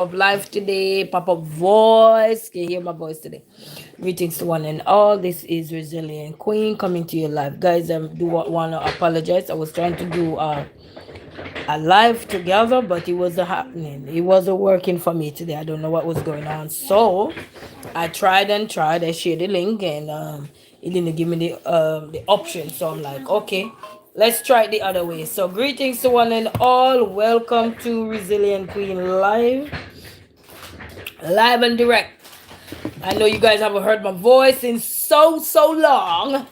up live today, pop up voice. Can you hear my voice today? Greetings to one and all. This is Resilient Queen coming to you live. Guys, I do want to apologize. I was trying to do a live together, but it wasn't happening. It wasn't working for me today. I don't know what was going on. So I tried and tried. I shared the link and it didn't give me the option. So I'm like, okay, let's try it the other way. So greetings to one and all. Welcome to Resilient Queen live and direct. I know you guys haven't heard my voice in so long,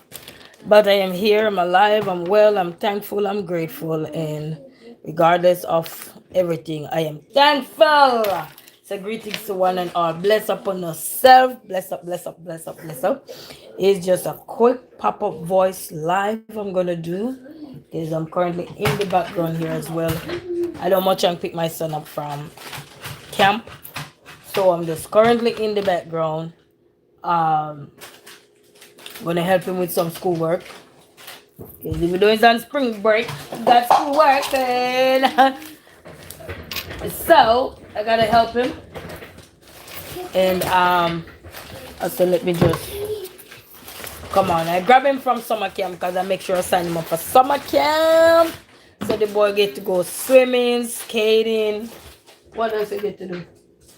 but I am here. I'm alive. I'm well. I'm thankful. I'm grateful, and regardless of everything, I am thankful. So greetings to one and all. Bless upon yourself. Bless up, bless up, bless up, bless up. It's just a quick pop-up voice live I'm gonna do because I'm currently in the background here as well. I don't much and pick my son up from camp. So I'm just currently in the background. Um gonna help him with some schoolwork. Because if we're doing on spring break, got schoolwork and so I gotta help him. And so let me just come on. I grab him from summer camp because I make sure I sign him up for summer camp. So the boy get to go swimming, skating. What else he get to do?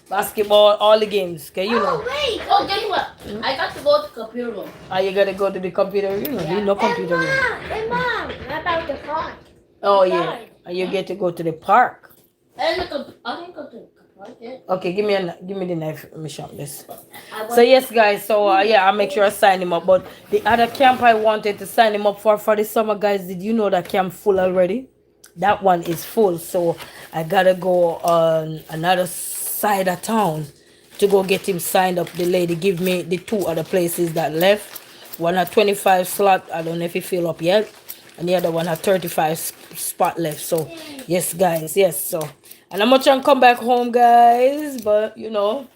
Basketball, all the games. Okay, you know. Oh, wait. Oh, guess what? I got to go to computer room. Are you gotta go to the computer room? Yeah. You know computer room. Hey, Mom. What about the park? Oh, yeah. And you get to go to the park. I didn't go to the park yet. Okay, give me the knife. Let me sharp this. So yes, guys. So yeah, I'll make sure I sign him up. But the other camp I wanted to sign him up for the summer, guys. Did you know that camp full already? That one is full. So I gotta go on another side of town to go get him signed up. The lady give me the two other places that left. One at 25 slot. I don't know if he fill up yet. And the other one had 35 spot left. So yes, guys. Yes. So and I'm not trying to come back home, guys. But you know,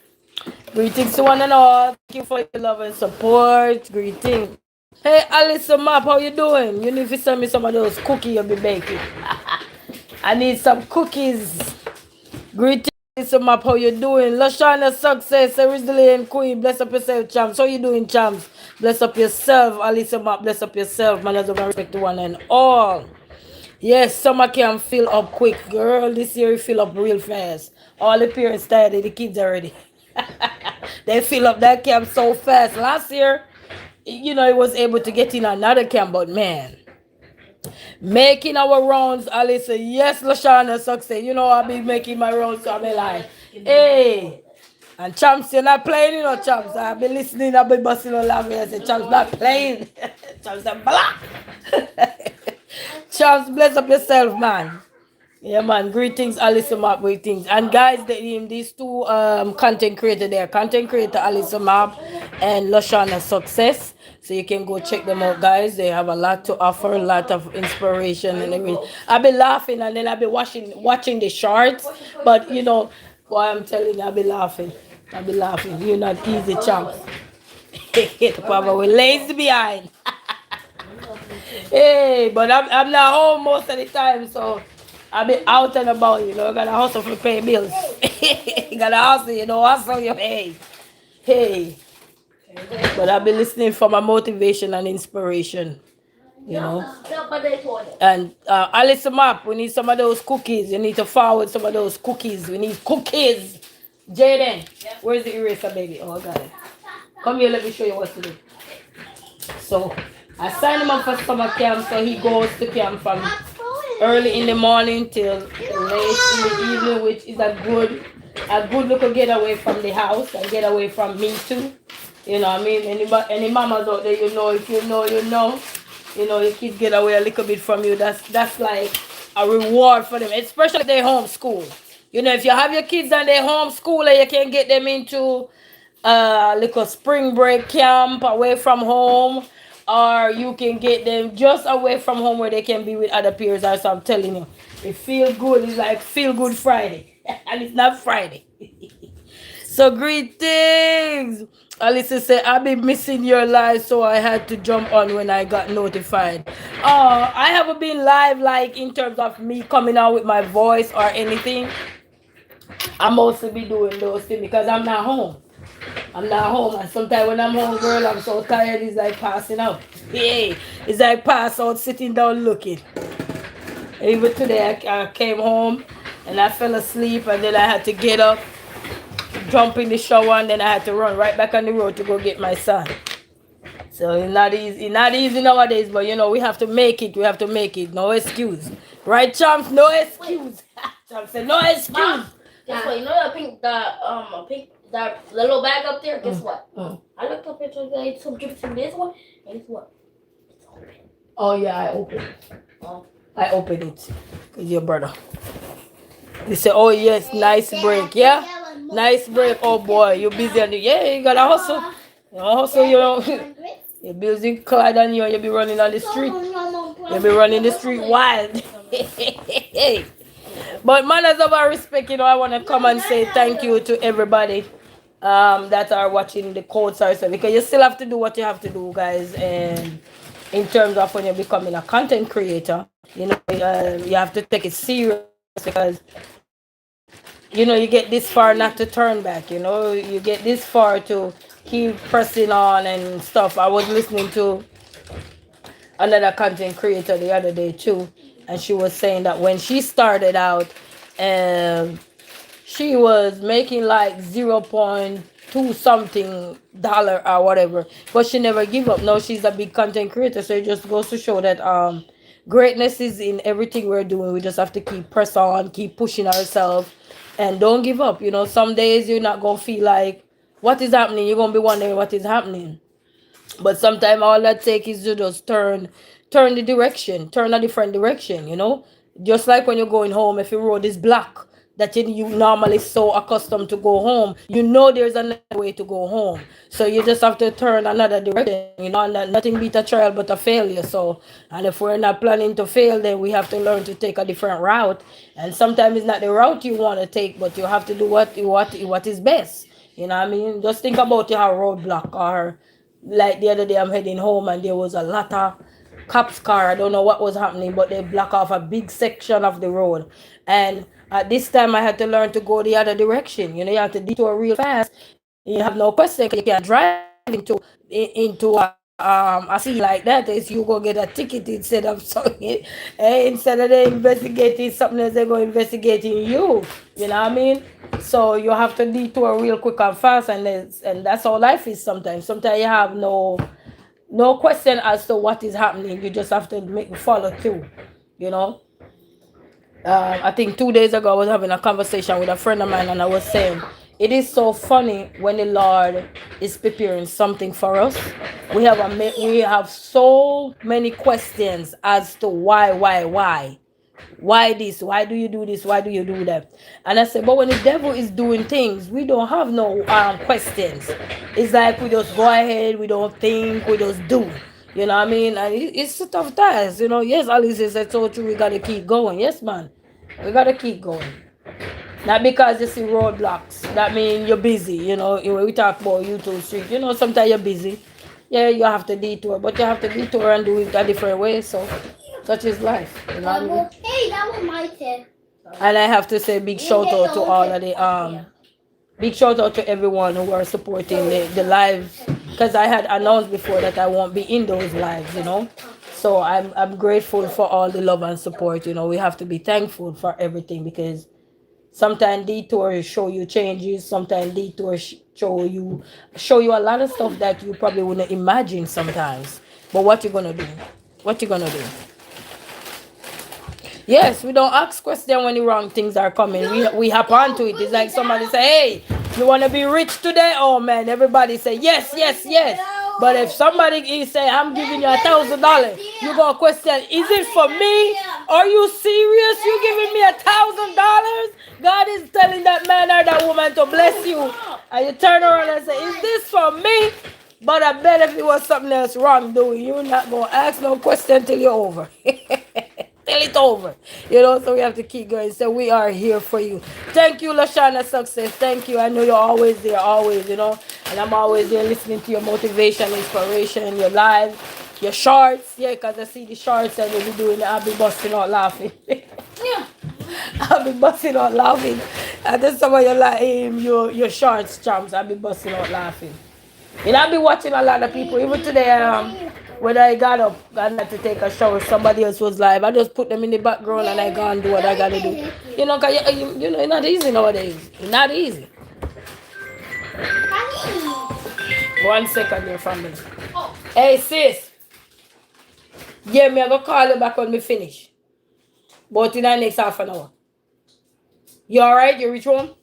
greetings to one and all. Thank you for your love and support. Greetings. Hey, Alison Map, how you doing? You need to send me some of those cookies you'll be baking. I need some cookies. Greetings, Alison Map, how you doing? Lashana Success, a resilient queen. Bless up yourself, champs. How you doing, champs? Bless up yourself, Alison Map. Bless up yourself. Manners of respect to one and all. Yes, summer camp fill up quick, girl. This year it fill up real fast. All the parents tired of the kids already. They fill up that camp so fast. Last year, you know, it was able to get in another camp, but man, making our rounds, Alice. Yes, Lashana success. You know, I've been making my rounds, so I've been like, hey. And champs, you're not playing, you know, champs. I've been listening, I've been busting on laughing. I said, champs, not playing. Champs, are black. Champs, bless up yourself, man. Yeah, man. Greetings, Alison Map. Greetings. And guys, these two content creator there. Content creator Alison Map and Lashana Success. So you can go check them out, guys. They have a lot to offer, a lot of inspiration and everything. I've been laughing and then I've been watching the shorts. But you know, why I'm telling you, I've been laughing. I've been laughing. You're not easy, champs. Probably lazy behind. Hey, but I'm not home most of the time, so I'll be out and about, you know. Gotta hustle for pay bills. Gotta hustle, you know, hustle your hey. Hey. But I'll be listening for my motivation and inspiration, you know. And Alice Map, we need some of those cookies. You need to forward some of those cookies. We need cookies. Jaden, where's the eraser, baby? Oh, I got it. Come here, let me show you what to do. So I signed him up for summer camp, so he goes to camp from early in the morning till late in the evening, which is a good little getaway from the house and get away from me too. You know what I mean? Any mamas out there, you know, if you know, you know. You know, your kids get away a little bit from you. That's like a reward for them, especially if they homeschool. You know, if you have your kids and they homeschool and you can get them into little spring break camp away from home, or you can get them just away from home where they can be with other peers. As I'm telling you, it feel good. It's like feel good Friday, and it's not Friday. So greetings. Alicia said, I've been missing your live, so I had to jump on when I got notified. I haven't been live like in terms of me coming out with my voice or anything. I mostly be doing those things because I'm not home. I'm not home, and sometimes when I'm home, girl, I'm so tired. It's like passing out. Yeah, it's like pass out, sitting down, looking. Even today, I came home and I fell asleep, and then I had to get up, jump in the shower, and then I had to run right back on the road to go get my son. So it's not easy. Not easy nowadays, but you know we have to make it. We have to make it. No excuse, right, Champs? No excuse. Champs said no excuse. Mom, guess what? You know that pink that little bag up there. Guess what? I looked up into some chips in this one, and guess what? It's open. Oh yeah, I opened it. Oh. I opened it. Cause your brother. They say, oh yes, nice break, yeah, nice break. Oh boy, you busy on the you gotta hustle. You know, hustle. You know, you're busy, Clyde, and you be running on the street. You be running the street wild. But manners of our respect, you know, I want to come and say thank you to everybody that are watching the Codes also, because you still have to do what you have to do, guys. And in terms of when you're becoming a content creator, you know, you have to take it serious, because you know you get this far not to turn back. You know, you get this far to keep pressing on and stuff. I was listening to another content creator the other day too, and she was saying that when she started out, she was making like 0.2 something dollar or whatever, but she never give up. Now she's a big content creator, so it just goes to show that greatness is in everything we're doing. We just have to keep press on, keep pushing ourselves, and don't give up. You know, some days you're not gonna feel like what is happening. You're gonna be wondering what is happening. But sometimes all that take is to just turn the direction, turn a different direction, you know? Just like when you're going home, if your road is black, that you normally so accustomed to go home, you know there's another way to go home. So you just have to turn another direction, you know, and nothing beat a trial but a failure. So, and if we're not planning to fail, then we have to learn to take a different route. And sometimes it's not the route you want to take, but you have to do what is best. You know what I mean? Just think about your roadblock, or like the other day I'm heading home and there was a lot of cops car. I don't know what was happening, but they block off a big section of the road. And at this time I had to learn to go the other direction. You know, you have to detour real fast. You have no question, 'cause you can't drive into a scene like that. Is you go get a ticket instead of something. Instead of they investigating something else, they're going investigating you. You know what I mean? So you have to detour real quick and fast, and that's how life is sometimes. Sometimes you have no question as to what is happening. You just have to follow through. You know. I think 2 days ago I was having a conversation with a friend of mine, and I was saying it is so funny when the Lord is preparing something for us. We have so many questions as to why this, why do you do this, why do you do that. And I said, but when the devil is doing things, we don't have no questions. It's like we just go ahead, we don't think, we just do. You know what I mean? And it's a tough task, you know. Yes, Alice said so true. We gotta keep going. Yes, man, we gotta keep going. Not because you see roadblocks, that means you're busy. You know, we talk about YouTube Street. You know, sometimes you're busy. Yeah, you have to detour, but you have to detour and do it a different way. So, such is life. You know what I mean? Hey, that was my tip. And I have to say big shout out to all of the big shout out to everyone who are supporting the live, because I had announced before that I won't be in those lives, you know. So I'm grateful for all the love and support. You know, we have to be thankful for everything, because sometimes detours show you changes. Sometimes detours show you a lot of stuff that you probably wouldn't imagine sometimes. But what you gonna do? What you gonna do? Yes, we don't ask questions when the wrong things are coming. We hop onto it. It's like somebody say, hey, you want to be rich today? Oh man, everybody say yes, yes, yes. But if somebody is say, I'm giving you $1,000, you go question, is it for me? Are you serious? You giving me $1,000? God is telling that man or that woman to bless you. And you turn around and say, is this for me? But I bet if it was something else wrong doing, you're not going to ask no question till you're over. Till it's over. You know, so we have to keep going. So we are here for you. Thank you, Lashana Success. Thank you. I know you're always there, always, you know. And I'm always there listening to your motivation, inspiration, your live, your shorts. Yeah, because I see the shorts and you'll be doing it. I'll be busting out laughing. Yeah. I'll be busting out laughing. And then some of you like your shorts champs, I'll be busting out laughing. And I'll be watching a lot of people. Even today, when I got up and had to take a shower, somebody else was live. I just put them in the background and I go and do what I gotta do. You know, cause you know, it's not easy nowadays. It's not easy. 1 second, your family. Hey sis, yeah, me I go call you back when we finish. But in the next half an hour. You alright? You reach home?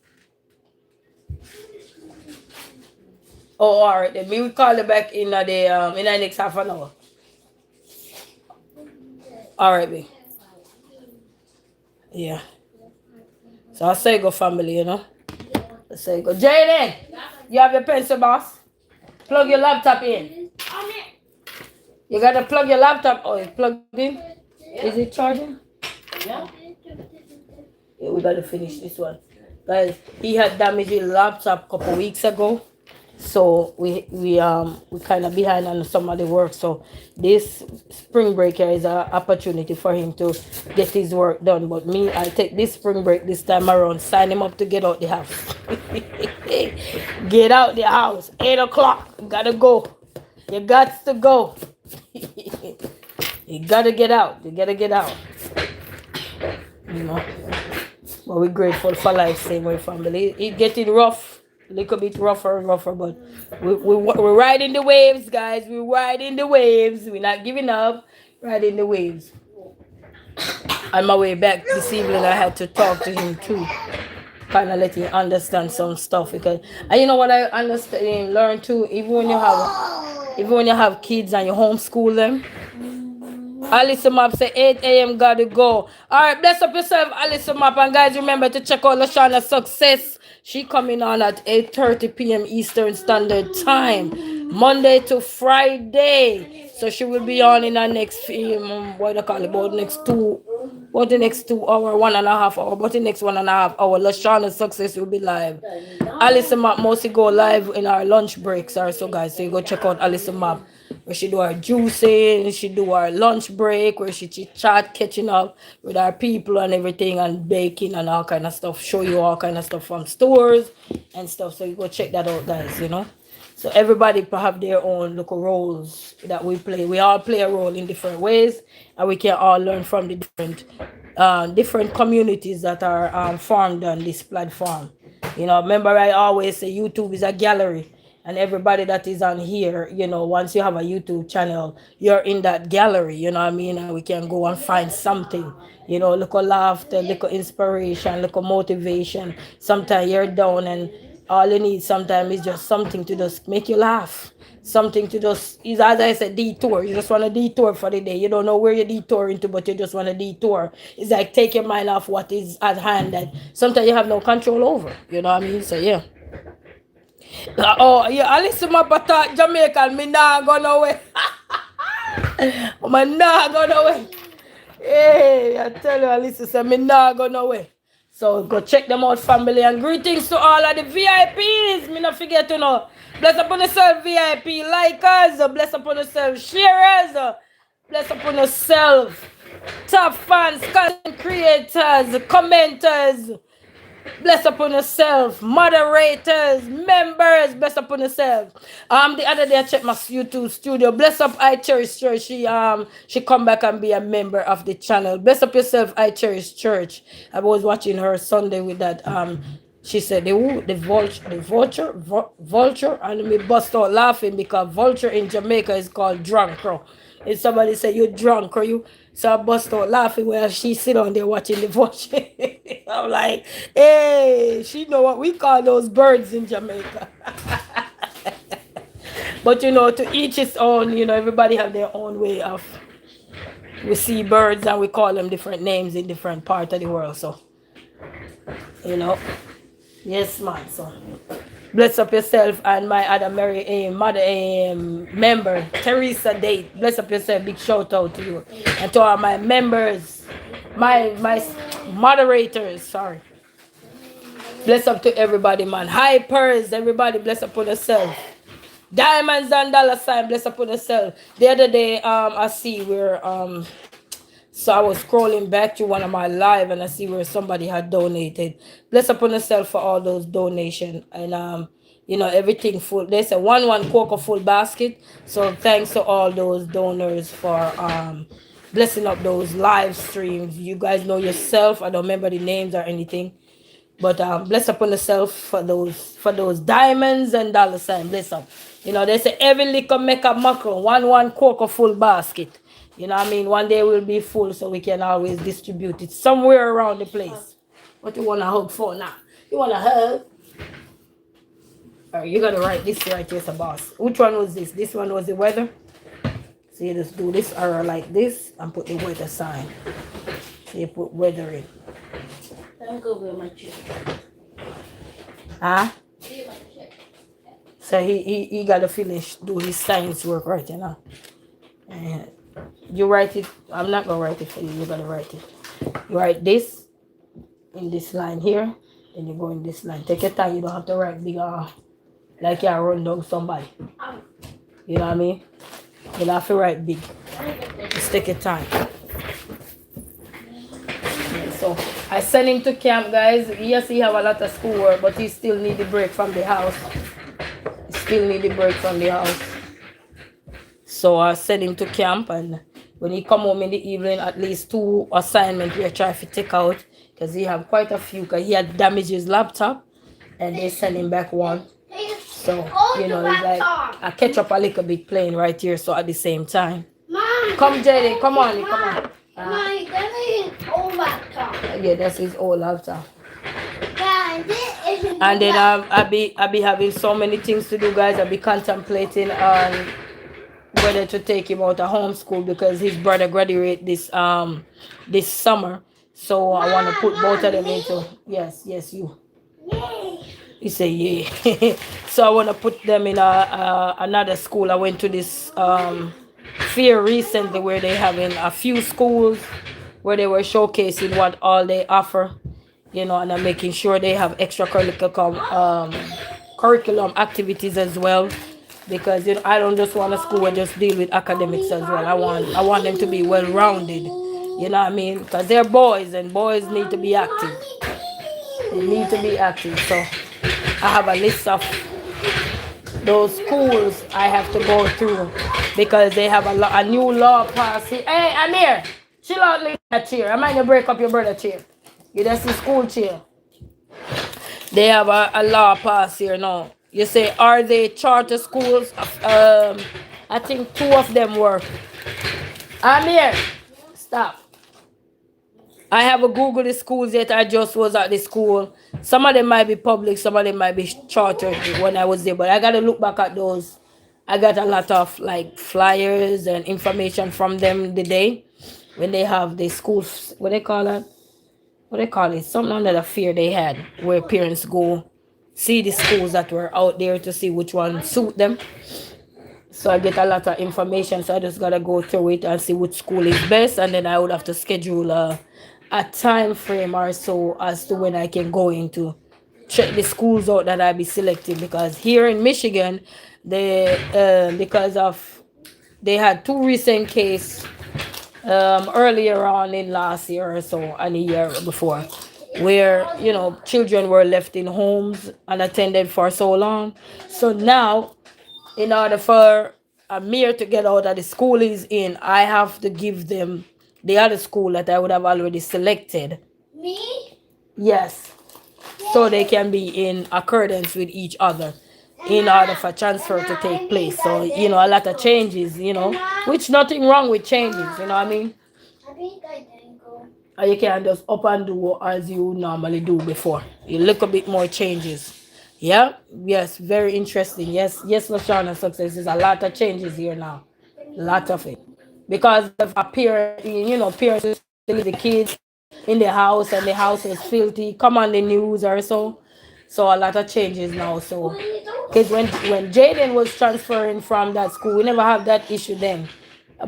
Oh, alright. Then we will call you back in the next half an hour. Alright, babe. Yeah. So I say go family, you know. I say go. Jaden, you have your pencil, boss? Plug your laptop in. You gotta plug your laptop. Oh, it's plugged in? Is it charging? Yeah. Yeah, we gotta finish this one. Guys, he had damaged his laptop a couple weeks ago. So we kind of behind on some of the work. So this spring break here is an opportunity for him to get his work done. But me, I take this spring break this time around, sign him up to get out the house. Get out the house. 8 o'clock. Gotta go. You got to go. You gotta get out. You gotta get out. You know. But we're grateful for life, same way family. It's getting rough. A little bit rougher and rougher, but we're riding the waves, guys. We're riding the waves. We're not giving up. Riding the waves. On my way back this evening, I had to talk to him too. Kind of let him understand some stuff because, and you know what I understand, learn too. Even when you have kids and you homeschool them. Alice Map say 8 a.m. gotta go. Alright, bless up yourself, Alice Map. And guys, remember to check out Lashana Success. She coming on at 8:30 p.m. Eastern Standard Time. Monday to Friday. So she will be on in her next what do you call it? About the next 2 hour, 1.5 hour, but the next 1.5 hour. Lashana Success will be live. Alice Map mostly go live in our lunch breaks or so guys. So you go check out Alice Map. Where she do her juicing, she do her lunch break, where she chit chat, catching up with our people and everything, and baking and all kind of stuff. Show you all kind of stuff from stores and stuff. So you go check that out, guys. You know. So everybody have their own local roles that we play. We all play a role in different ways, and we can all learn from the different communities that are formed on this platform. You know, remember I always say YouTube is a gallery. And everybody that is on here, you know, once you have a YouTube channel, you're in that gallery, you know what I mean? And we can go and find something, you know, little laughter, little inspiration, little motivation. Sometimes you're down and all you need sometimes is just something to just make you laugh. Something to just, is as I said, detour. You just want to detour for the day. You don't know where you're detouring to, but you just want to detour. It's like take your mind off what is at hand that sometimes you have no control over, you know what I mean? So, yeah. Oh, yeah, I listen to my butter Jamaican, me nah go nowhere. Me nah go nowhere. Hey, I tell you, I listen to me nah go nowhere. So go check them out, family, and greetings to all of the VIPs. Me not forget to know. Bless upon yourself, VIP likers. Bless upon yourself, sharers. Bless upon yourself, top fans, content creators, commenters. Bless upon yourself, moderators, members. Bless upon yourself. The other day I checked my YouTube studio. Bless up I Cherish Church. She come back and be a member of the channel. Bless up yourself, I Cherish Church. I was watching her Sunday with that. She said the vulture, and me bust out laughing because vulture in Jamaica is called drunk. If somebody say you drunk or you, so I bust out laughing while she sit on there watching the vulture. I'm like, hey, she know what we call those birds in Jamaica. But you know, to each its own, you know, everybody have their own way of, we see birds and we call them different names in different parts of the world. So, you know, yes, man. So, bless up yourself and my other member, Teresa Date. Bless up yourself. Big shout out to you. And to all my members, my moderators, sorry. Bless up to everybody, man. Hypers, everybody bless up on yourself. Diamonds and dollar sign, bless up on yourself. The other day, I see where So I was scrolling back to one of my live and I see where somebody had donated. Bless upon yourself for all those donation and everything full. There's a one cocoa full basket. So thanks to all those donors for blessing up those live streams. You guys know yourself. I don't remember the names or anything. But bless upon yourself for those diamonds and dollar sign. Bless up. They say every liquor make a mackerel. One cocoa full basket. You know what I mean? One day will be full so we can always distribute it somewhere around the place. What you wanna hug for now? You wanna hug? Alright, you gotta write this right here, boss. Which one was this? This one was the weather. So you just do this arrow like this and put the weather sign. So you put weather in. I'm go with my chair. Huh? So he gotta finish do his science work right now. And you write it. I'm not gonna write it for you. You gotta write it. You write this in this line here, and you go in this line. Take your time. You don't have to write big like you run down somebody. You know what I mean? You don't have to write big. Just take your time. So I sent him to camp, guys. Yes, he have a lot of schoolwork, but he still need the break from the house. So I sent him to camp, and when he come home in the evening, at least 2 assignments we are trying to take out because he have quite a few. Because he had damaged his laptop, and they sent him back one. So it's like I catch up a little bit playing right here. So at the same time, come Jaden, come on. Mom, that's his old laptop. Yeah, that's his old laptop. And then I be having so many things to do, guys. I be contemplating on whether to take him out of homeschool because his brother graduate this summer. So I want to put both of them into yes you. He say yeah. So I want to put them in another school. I went to this fair recently where they having a few schools where they were showcasing what all they offer, and I'm making sure they have extracurricular curriculum activities as well, because I don't just want a school where just deal with academics as well. I want them to be well rounded. You know what I mean? Because they're boys and boys need to be active. They need to be active. So I have a list of those schools I have to go through because they have a new law passing. Hey, Amir, chill out, leave that chair. I might gonna break up your brother chair. That's the school chair. They have a law pass here now. You say, are they charter schools? I think 2 of them were. Amir, stop. I haven't Googled the schools yet. I just was at the school. Some of them might be public, some of them might be chartered when I was there. But I got to look back at those. I got a lot of like flyers and information from them the day when they have the schools. What they call it? Something under the fair they had where parents go see the schools that were out there to see which one suit them. So I get a lot of information. So I just got to go through it and see which school is best. And then I would have to schedule a time frame or so as to when I can go into check the schools out that I be selecting, because here in Michigan because of they had 2 recent cases earlier on in last year or so and a year before where children were left in homes unattended for so long. So now in order for Amir to get out of the school he's in, I have to give them the other school that I would have already selected. Me? Yes. So they can be in accordance with each other in order for transfer to take place. So, a lot of changes, which nothing wrong with changes, you know what I mean? I think I didn't go. Or you can just up and do as you normally do before. You look a bit more changes. Yeah? Yes, very interesting. Yes, Lashana Success. There's a lot of changes here now. A lot of it. Because of parents leave the kids in the house and the house is filthy. Come on the news or so. So a lot of changes now. So because when Jaden was transferring from that school, we never have that issue then.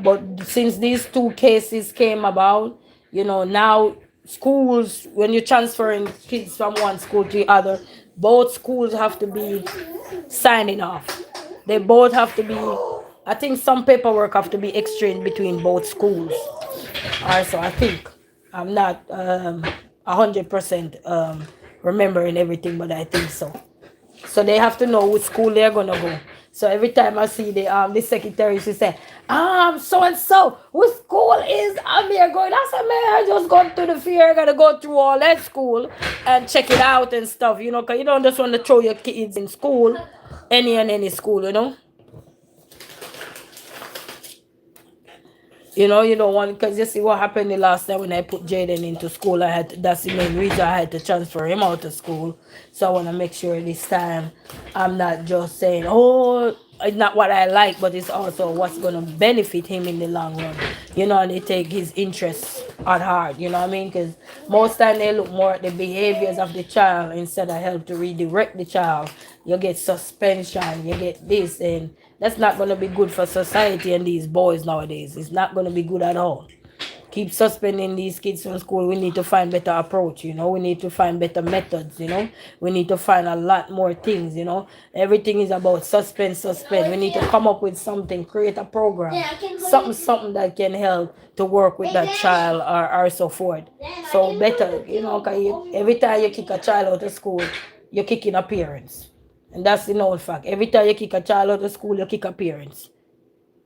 But since these 2 cases came about, now schools, when you're transferring kids from one school to the other, both schools have to be signing off. They both have to be, I think some paperwork have to be exchanged between both schools. Also, I think I'm not 100% remembering everything, but I think so. So they have to know which school they're gonna go. So every time I see the secretary, she say, so and so, which school is Amir going? I said, man, I just gone to the fair, I gotta go through all that school and check it out and stuff, you know, cause you don't just want to throw your kids in school, any school, you know. You know, you don't want, because you see what happened the last time when I put Jaden into school. That's the main reason I had to transfer him out of school. So I want to make sure this time I'm not just saying, oh, it's not what I like, but it's also what's going to benefit him in the long run. You know, and they take his interests at heart. You know what I mean? Because most time they look more at the behaviors of the child instead of help to redirect the child. You get suspension, you get this, and that's not going to be good for society and these boys nowadays. It's not going to be good at all. Keep suspending these kids from school. We need to find better approach, you know. We need to find better methods, you know. We need to find a lot more things, you know. Everything is about suspend. We need to come up with something, create a program, something that can help to work with that child or so forth. So better, you know, because every time you kick a child out of school, you're kicking a parents. And that's the known fact. Every time you kick a child out of school, you kick a parents.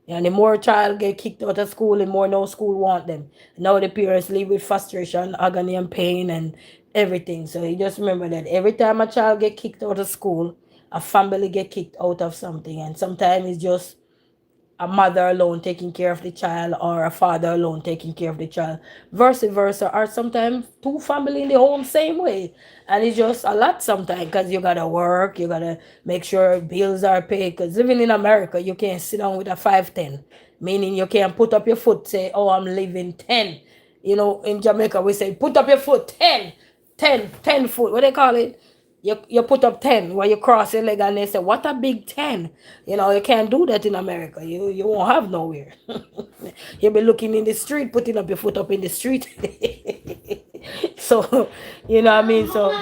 And the more child get kicked out of school, the more no school want them. Now the parents live with frustration, agony and pain and everything. So you just remember that every time a child get kicked out of school, a family get kicked out of something. And sometimes it's just a mother alone taking care of the child or a father alone taking care of the child, vice versa, or sometimes two family in the home same way. And it's just a lot sometimes because you gotta work, you gotta make sure bills are paid, because living in America you can't sit down with a 510, meaning you can't put up your foot say, oh, I'm living 10. You know, in Jamaica we say put up your foot 10, 10 foot, what they call it, you put up 10 where you cross your leg and they say, what a big 10. You know, you can't do that in America. You won't have nowhere. You'll be looking in the street, putting up your foot up in the street. So, you know what I mean? So,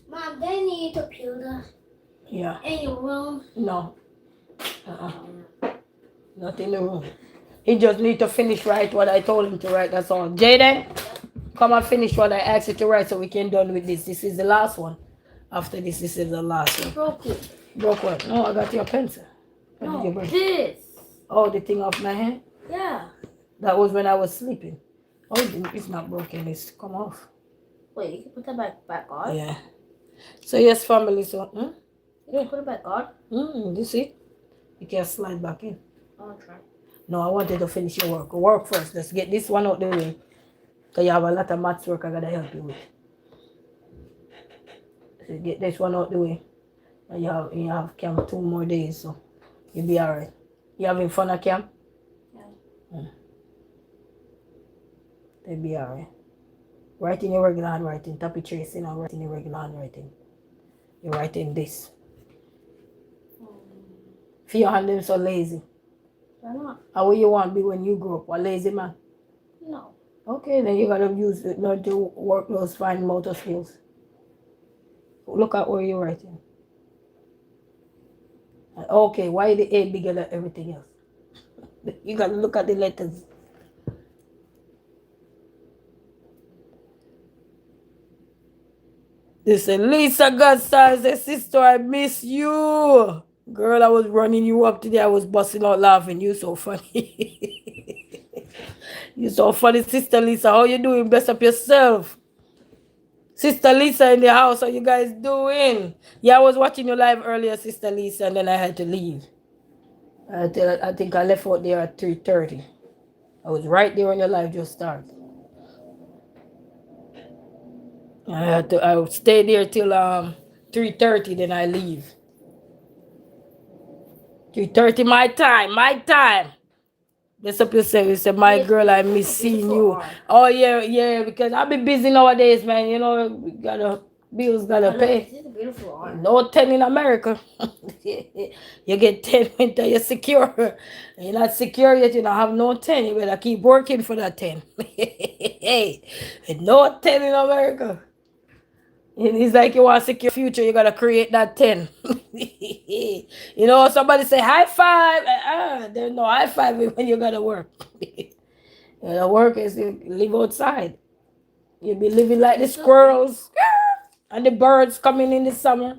Mom, they need a computer yeah. in your room. No. Uh-uh. Not in the room. He just need to finish write what I told him to write. That's all. Jaden, come and finish what I asked you to write so we can done with this. This is the last one. After this is the last one. Broke it. Broke what? No, I got your pencil. What did you No, break? this. Oh, the thing off my hand? Yeah. That was when I was sleeping. Oh, it's not broken. It's come off. Wait, you can put that back on? Yeah. So, yes, family. So, You can put it back on? you see? You can slide back in. I'll try. No, I wanted to finish your work. Work first. Let's get this one out the way. Because you have a lot of maths work I got to help you with. So get this one out the way. And you have camp 2 more days, so you'll be alright. You having fun at camp? Yeah. They'll be alright. Writing your regular handwriting, copy tracing and writing your regular handwriting. You're writing this. If your hand them so lazy. Why not? How will you want to be when you grow up? A lazy man? No. Okay, then you gotta use it, learn to work those fine motor skills. Look at where you're writing. Okay, why the A bigger than everything else? You gotta look at the letters. This is Lisa Godstars, the sister, I miss you. Girl, I was running you up today. I was busting out laughing. You so funny. You so funny, Sister Lisa. How you doing? Bless up yourself. Sister Lisa in the house, how you guys doing? Yeah, I was watching you live earlier, Sister Lisa, and then I had to leave. I think I left out there at 3:30. I was right there when your live just started. I would stay there till 3:30, then I leave. 3:30 my time. Bless up yourself. You say, my girl, I miss seeing you. Oh yeah, because I've been busy nowadays, man. You know, bills gotta pay. This is a beautiful art. No 10 in America. You get 10 when you're secure. You're not secure yet, you don't have no 10. You better keep working for that 10. No 10 in America. It's like you want to secure future, you gotta create that 10. You know, somebody say high five. There's no high five when you gotta work. The work is you live outside. You'll be living like the squirrels and the birds coming in the summer,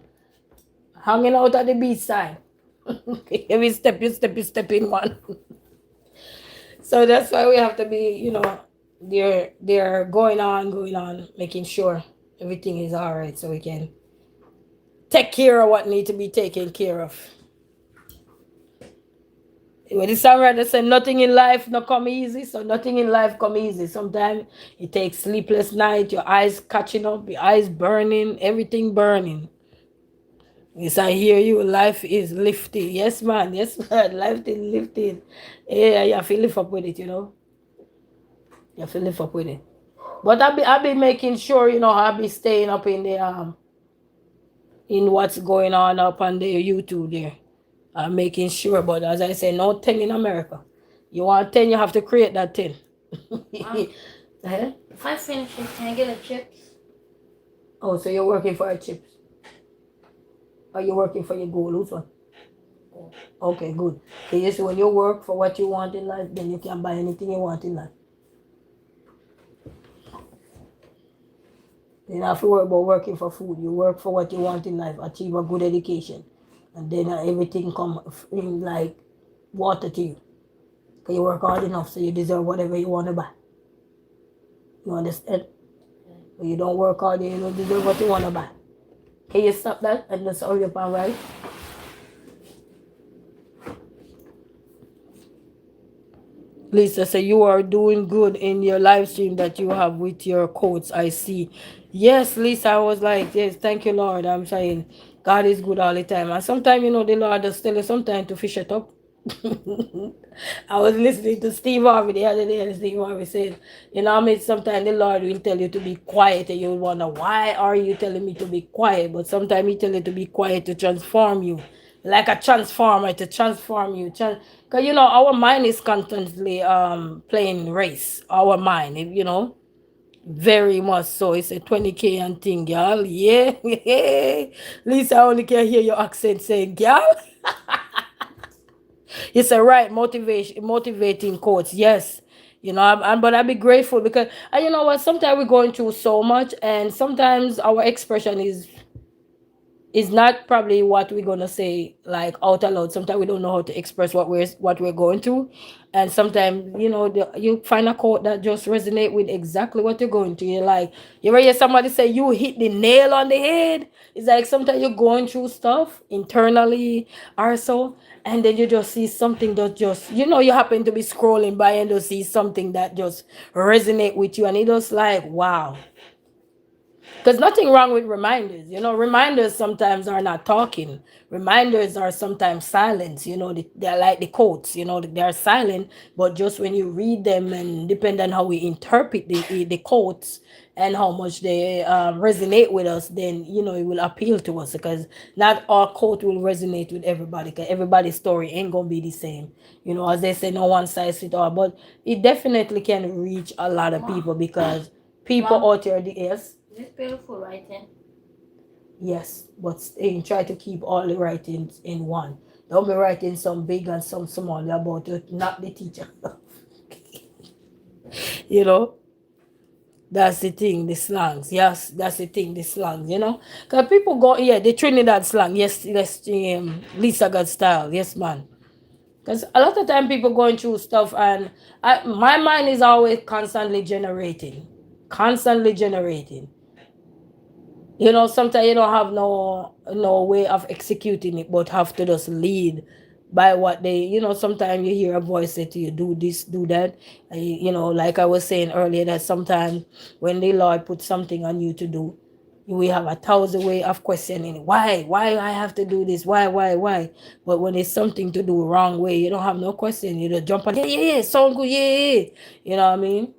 hanging out at the beach side. Every step you step in one. So that's why we have to be, they're going on, making sure everything is all right, so we can take care of what need to be taken care of. When the songwriter said nothing in life not come easy, so nothing in life come easy. Sometimes it takes sleepless night, your eyes catching up, your eyes burning, everything burning. Yes, I hear you. Life is lifted. Yes, man. Yes, man. Life is lifted. Yeah, you have to lift up with it, You have to lift up with it. But I be making sure, I be staying up in the in what's going on up on the YouTube there. I'm making sure, but as I say, no 10 in America. You want 10, you have to create that 10. If I finish it, can I get a chips? Oh, so you're working for a chips? Are you working for your goal? Who's one? Okay, good. So yes, when you work for what you want in life, then you can buy anything you want in life. You don't have to worry about working for food. You work for what you want in life, achieve a good education, and then everything come in like water to you. Because you work hard enough, so you deserve whatever you want to buy. You understand? But you don't work hard, you don't deserve what you want to buy. Can you stop that and just hurry up and write? Lisa say you are doing good in your live stream that you have with your quotes. I see. Yes, Lisa, I was like, yes, thank you, Lord. I'm saying God is good all the time. And sometimes, the Lord does tell you sometimes to fish it up. I was listening to Steve Harvey the other day, and Steve Harvey said, sometimes the Lord will tell you to be quiet, and you'll wonder, why are you telling me to be quiet? But sometimes He tell you to be quiet to transform you, like a transformer to transform you. Because, our mind is constantly playing race, our mind, very much so. It's a 20K and thing, girl. Yeah. Lisa, I only can hear your accent saying, girl. It's a right motivating quotes. Yes. But I'd be grateful because, and you know what, sometimes we're going through so much, and sometimes our expression is not probably what we're gonna say like out aloud. Sometimes we don't know how to express what we're going through, and sometimes you find a quote that just resonate with exactly what you're going through. You're like, you ever hear somebody say you hit the nail on the head? It's like sometimes you're going through stuff internally or so, and then you just see something that just you happen to be scrolling by and you see something that just resonate with you, and it just like, wow. Because nothing wrong with reminders. Reminders sometimes are not talking. Reminders are sometimes silent. They're like the quotes. They're silent, but just when you read them, and depend on how we interpret the quotes and how much they resonate with us, then it will appeal to us. Because not all quote will resonate with everybody. Because everybody's story ain't gonna be the same. As they say, no one size fits all. But it definitely can reach a lot of people, because people out there, yes. Is this beautiful writing? Yes, but try to keep all the writings in one. Don't be writing some big and some small. You're about to knock the teacher off. That's the thing, the slangs. Yes, that's the thing, the slangs, Because people go, the Trinidad slang. Yes, Lisa got style. Yes, man. Because a lot of time people going through stuff, and my mind is always constantly generating. Constantly generating. Sometimes you don't have no way of executing it, but have to just lead by what they, sometimes you hear a voice say to you, do this, do that. Like I was saying earlier, that sometimes when the Lord puts something on you to do, we have 1,000 way of questioning why I have to do this, why. But when it's something to do wrong way, you don't have no question. You just jump on, yeah, sound good, yeah. You know what I mean?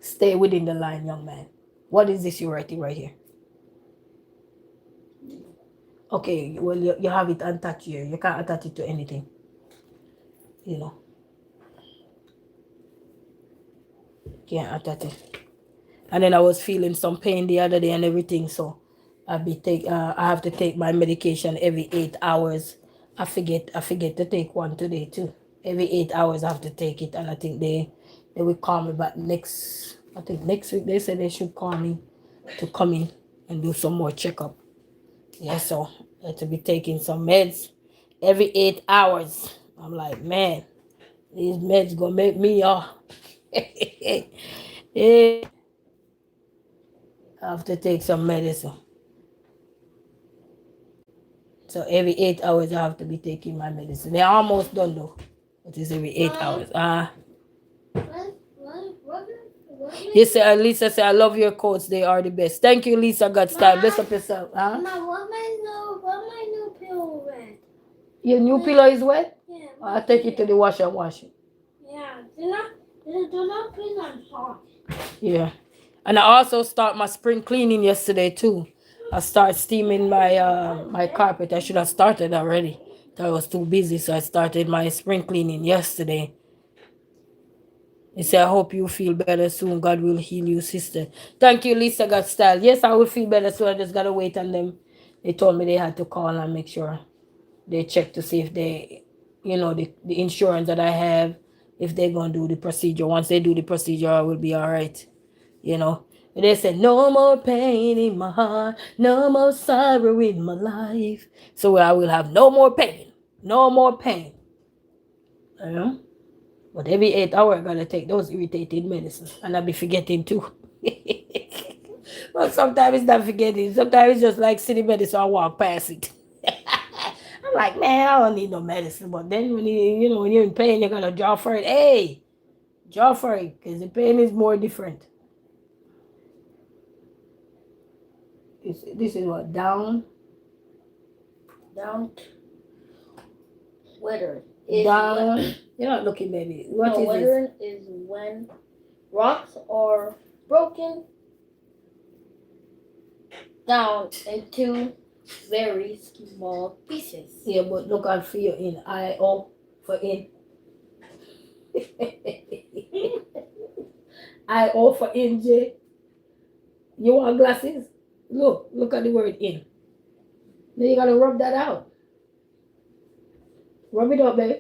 Stay within the line, young man. What is this you're writing right here? Okay, well, you have it untouched here. You can't attach it to anything. Can't attach it. And then I was feeling some pain the other day and everything, so I have to take my medication every 8 hours. I forget to take one today too. Every 8 hours I have to take it, and I think They will call me back I think next week they said they should call me to come in and do some more checkup. Yeah, so I have to be taking some meds every 8 hours. I'm like, man, these meds gonna make me yeah, I have to take some medicine. So every 8 hours I have to be taking my medicine. They're almost done though. It is every 8 hours. Yes, sir. Lisa said, I love your quotes. They are the best. Thank you, Lisa. God style. Bless up yourself. Mom, what my new pillow wet? Your new pillow is wet? Yeah. I'll take it to the washer and wash it. Yeah. Do not put on hot. Yeah. And I also start my spring cleaning yesterday too. I start steaming my carpet. I should have started already. I was too busy, so I started my spring cleaning yesterday. He said, I hope you feel better soon. God will heal you, sister. Thank you, Lisa God style. Yes, I will feel better soon. I just gotta wait on them. They told me they had to call and make sure they check to see if they, the insurance that I have, if they're gonna do the procedure. Once they do the procedure, I will be all right. They said, no more pain in my heart, no more sorrow in my life. So I will have no more pain. No more pain. But every 8 hours, I gotta take those irritated medicines. And I'll be forgetting too. Well, sometimes it's not forgetting. Sometimes it's just like city medicine, I walk past it. I'm like, man, I don't need no medicine. But then when when you're in pain, you gotta draw for it. Hey, draw for it, because the pain is more different. This is what? Down. Weather. Down. You're not looking, baby. What is weathering is when rocks are broken down into very small pieces. Yeah, but look out for your in. I-O for in. I-O for in, J. You want glasses? Look at the word in. Then you gotta rub that out. Rub it up, babe.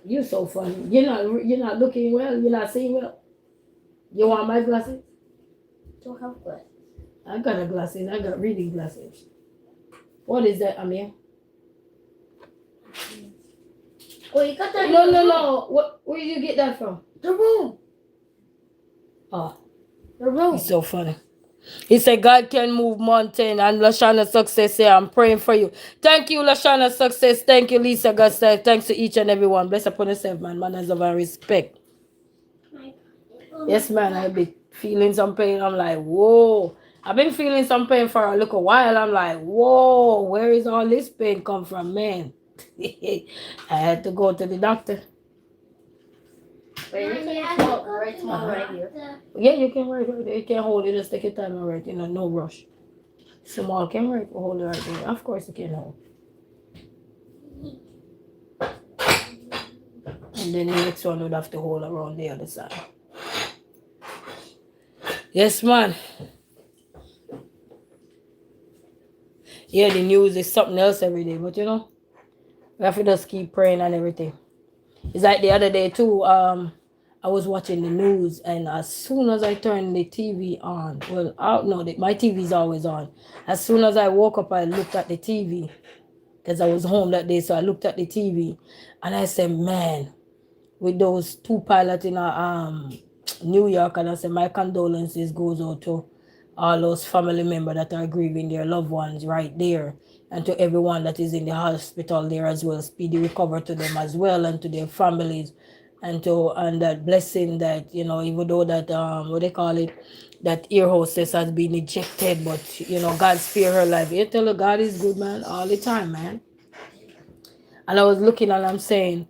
You're so funny. You're not looking well. You're not seeing well. You want my glasses? Don't have glasses. I got glasses. I got reading glasses. What is that, Amir? Oh, you got that? No. Where did you get that from? The room. Oh, the room. It's so funny. He said, God can move mountain. And Lashana Success say, I'm praying for you. Thank you, Lashana Success. Thank you, Lisa Gusta. Thanks to each and everyone. Bless upon yourself, man. Manners of our respect. Yes, man. I've been feeling some pain. I'm like, whoa. I've been feeling some pain for a little while. I'm like, whoa. Where is all this pain come from, man? I had to go to the doctor. Wait, you can write small right here. Yeah, you can write right there. You can hold it. Just take your time and write. No rush. Small can write. Hold it right there. Of course you can hold. And then the next one would have to hold around the other side. Yes, man. Yeah, the news is something else every day. But we have to just keep praying and everything. It's like the other day too. I was watching the news, and as soon as I turned the TV on, my TV is always on. As soon as I woke up, I looked at the TV because I was home that day. So I looked at the TV, and I said, "Man, with those two pilots in New York," and I said, "My condolences goes out to all those family members that are grieving their loved ones right there, and to everyone that is in the hospital there as well. Speedy recovery to them as well, and to their families." And that blessing that, even though that what they call it, that air hostess has been ejected, but God spare her life. You tell her God is good, man, all the time, man. And I was looking and I'm saying,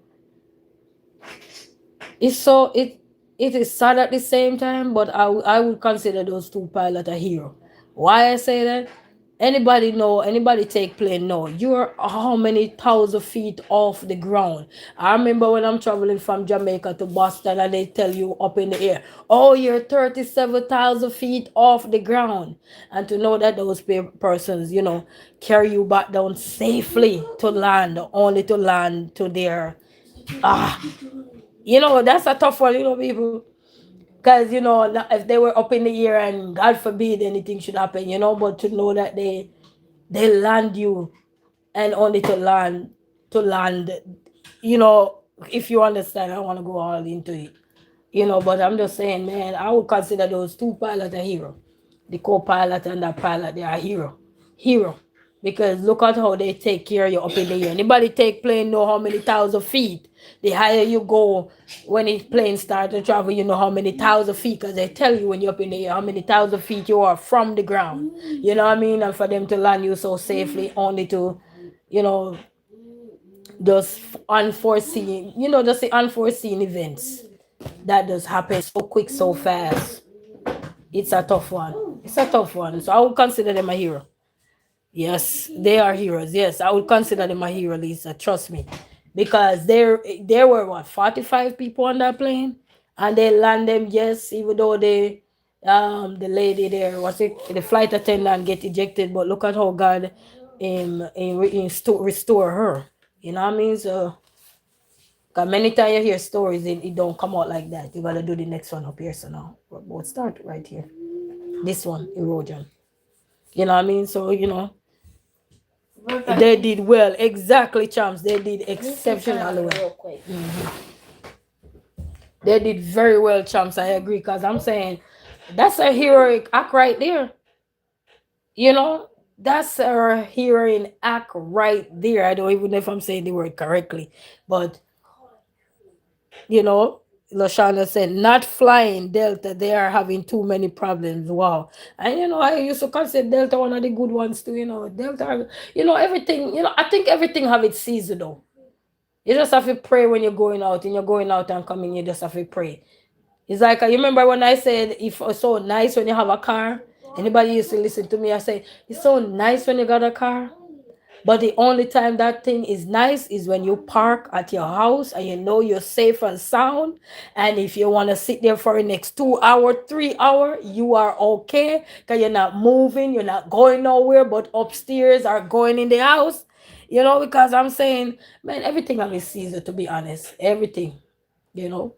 it is sad at the same time, but I would consider those two pilots a hero. Why I say that? Anybody take plane? No, you're how many thousand feet off the ground? I remember when I'm traveling from Jamaica to Boston and they tell you up in the air, oh, you're 37,000 feet off the ground. And to know that those persons, carry you back down safely to land, only to land to their, You know, that's a tough one, you know, people. Because, you know, if they were up in the air and God forbid anything should happen, you know, but to know that they land you and only to land, you know, if you understand, I don't want to go all into it, you know, but I'm just saying, man, I would consider those two pilots a hero. The co-pilot and the pilot, they are a hero, because look at how they take care of you up in the air. Anybody take plane know how many thousand feet. The higher you go, when the plane start to travel, you know how many thousand feet, because they tell you when you're up in the air how many thousand feet you are from the ground. You know what I mean? And for them to land you so safely, only to, you know, just unforeseen, you know, just the unforeseen events that does happen so quick, so fast. It's a tough one. It's a tough one. So I would consider them a hero. Yes, they are heroes. Yes, I would consider them a hero, Lisa. Trust me, because there were what 45 people on that plane, and they land them. Yes, even though they the lady there was it the flight attendant get ejected, but look at how God restore her. You know what I mean? So, cause many times you hear stories, it don't come out like that. You gotta do the next one up here. So now, we'll start right here. This one, erosion. You know what I mean? So you know. They did well. Exactly, champs. They did exceptionally well. They did very well, champs. I agree. Because I'm saying that's a heroic act right there. You know, that's a heroic act right there. I don't even know if I'm saying the word correctly. But, you know, Lashana said, not flying Delta, they are having too many problems. Wow. And, you know, I used to consider Delta one of the good ones too. You know, Delta, you know, everything, you know, I think everything have its season though. You just have to pray when you're going out, and you're going out and coming, you just have to pray. It's like, you remember when I said, if it's so nice when you have a car? Anybody used to listen to me, I say, it's so nice when you got a car. But the only time that thing is nice is when you park at your house and you know you're safe and sound. And if you want to sit there for the next 2 hour, 3 hour, you are okay. Because you're not moving, you're not going nowhere but upstairs or going in the house. You know, because I'm saying, man, everything have its season, to be honest. Everything, you know.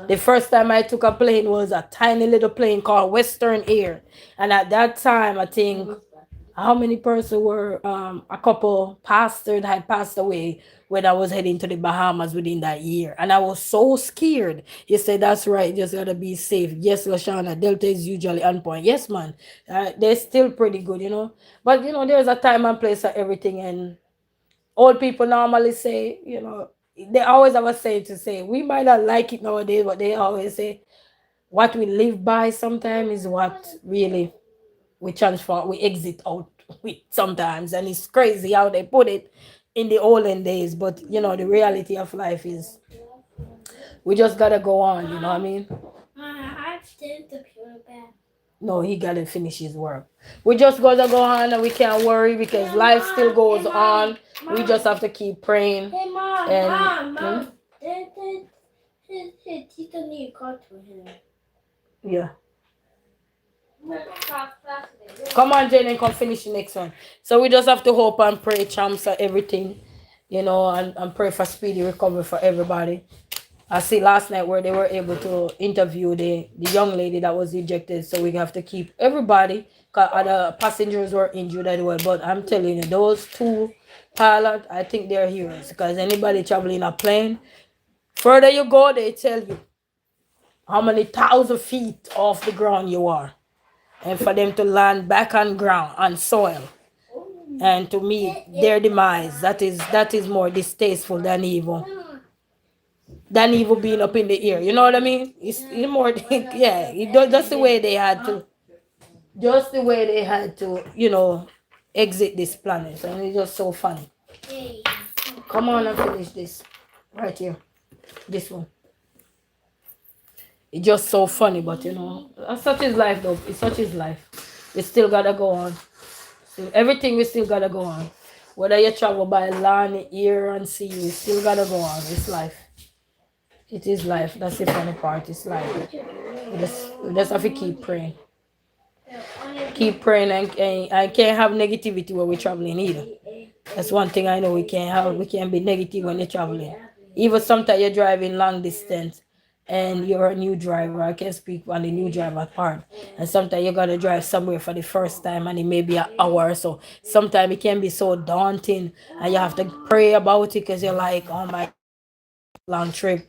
The first time I took a plane was a tiny little plane called Western Air. And at that time, I think how many persons were a couple pastors had passed away when I was heading to the Bahamas within that year. And I was so scared. You said that's right, just gotta be safe. Yes, Lashana, Delta is usually on point. Yes, man. They're still pretty good, you know. But you know, there's a time and place for everything, and old people normally say, you know, they always have a saying to say, we might not like it nowadays, but they always say what we live by sometimes is what really we transform, we exit out with sometimes. And it's crazy how they put it in the olden days. But you know, the reality of life is we just gotta go on, you know what I mean? No, he gotta finish his work. We just gotta go on, and we can't worry because life still goes on. We just have to keep praying. Hey, Mom, And Mom. His teacher need to cut to him. yeah. Come on, Jane, and come finish the next one. So we just have to hope and pray, champs, for everything, you know, and pray for speedy recovery for everybody. I see last night where they were able to interview the young lady that was ejected. So we have to keep everybody, because other passengers were injured as well. But I'm telling you, those two pilots, I think they're heroes. Because anybody traveling a plane, further you go, they tell you how many thousand feet off the ground you are. And for them to land back on ground, on soil, and to meet their demise, that is more distasteful than even being up in the air. You know what I mean? It's more, yeah. Just the way they had to, you know, exit this planet, and it's just so funny. Come on and finish this right here, this one. It's just so funny, but you know, such is life, though. It's such is life. We still gotta go on. So everything we still gotta go on. Whether you travel by land, air, and sea, we still gotta go on. It's life. It is life. That's the funny part. It's life. We just have to keep praying. Keep praying, and I can't have negativity when we're traveling either. That's one thing I know we can't have. We can't be negative when you're traveling. Even sometimes you're driving long distance and you're a new driver. I can speak on the new driver part. And sometimes you gotta drive somewhere for the first time and it may be an hour or so. Sometimes it can be so daunting and you have to pray about it because you're like, oh my long trip.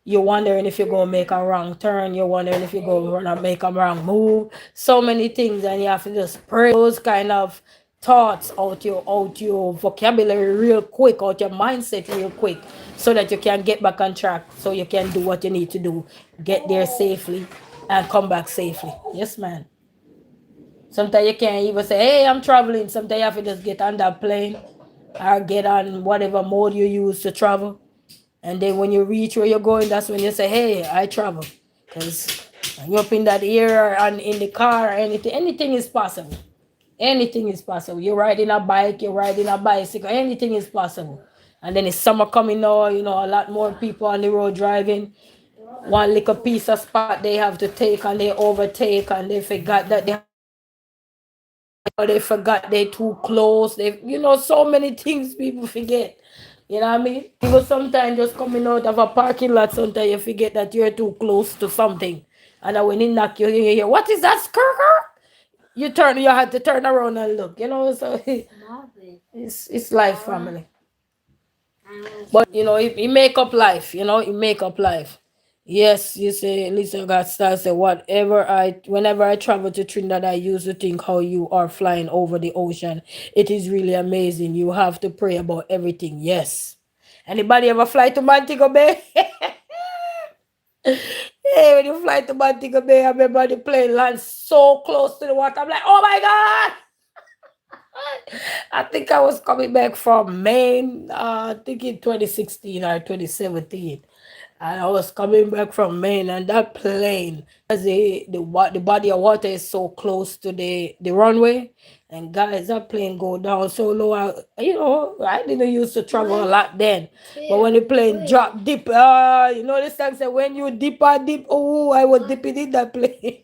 You're wondering if you're gonna make a wrong turn, you're wondering if you're gonna make a wrong move. So many things and you have to just pray those kind of thoughts out your vocabulary real quick, out your mindset real quick, so that you can get back on track, so you can do what you need to do, get there safely and come back safely. Yes, man. Sometimes you can't even say, hey, I'm traveling. Sometimes you have to just get on that plane or get on whatever mode you use to travel. And then when you reach where you're going, that's when you say, hey, I travel. Because when you're up in that air and in the car, anything is possible. Anything is possible. You're riding a bike, you're riding a bicycle, anything is possible. And then it's summer coming now, a lot more people on the road driving. One little piece of spot they have to take and they overtake and they forgot that they forgot they too close. So many things people forget. You know what I mean? People sometimes just coming out of a parking lot, sometimes you forget that you're too close to something. And then when it knock you, you hear, what is that skirker? You had to turn around and look, so it's life, family. But it make up life, it make up life. Yes, you say, Lisa got started. Say, whenever I travel to Trinidad, I used to think how you are flying over the ocean. It is really amazing. You have to pray about everything. Yes. Anybody ever fly to Montego Bay? Hey, when you fly to Montego Bay, I remember the plane lands so close to the water. I'm like, oh my God. I think I was coming back from Maine, I think in 2016 or 2017. And I was coming back from Maine, and that plane, as the body of water is so close to the runway, and guys, that plane go down so low. I didn't used to travel a lot then, but when the plane drop deep, this time say when you dip, oh, I was dipping in that plane.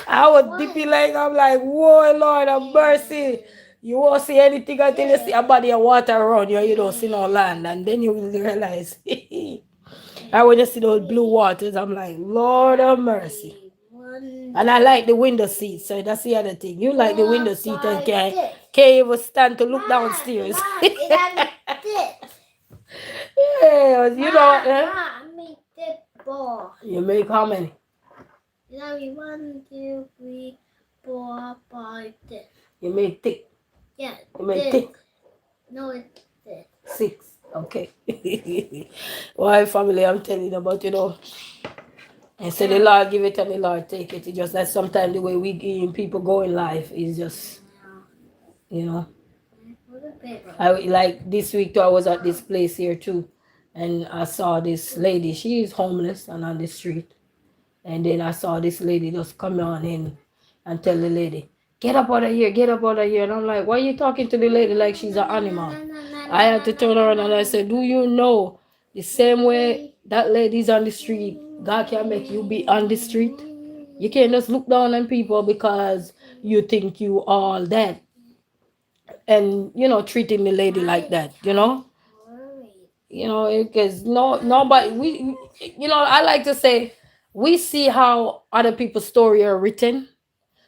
I was dipping like I'm like, whoa, Lord have mercy. You won't see anything until you see a body of water around you. You don't see no land, and then you will realize. I when you see those blue waters, I'm like, Lord have mercy. And I like the window seat, so that's the other thing. You like the window seat and can't even stand to look downstairs. Yeah, I make the ball. You make how many? 1, 2, 3, 4, 5, 6. You make thick. Yeah. You make thick. No, it's this. 6. Okay. Why, family, I'm telling you about, and so the Lord give it and the Lord take it. It's just that sometimes the way people go in life is just, like this week too, I was at this place here too, and I saw this lady. She is homeless and on the street. And then I saw this lady just come on in and tell the lady, get up out of here, get up out of here. And I'm like, why are you talking to the lady like she's an animal? I had to turn around and I said, do you know the same way that lady's on the street, God can make you be on the street? You can't just look down on people because you think you all that. And, treating the lady like that, because nobody, I like to say, we see how other people's story are written,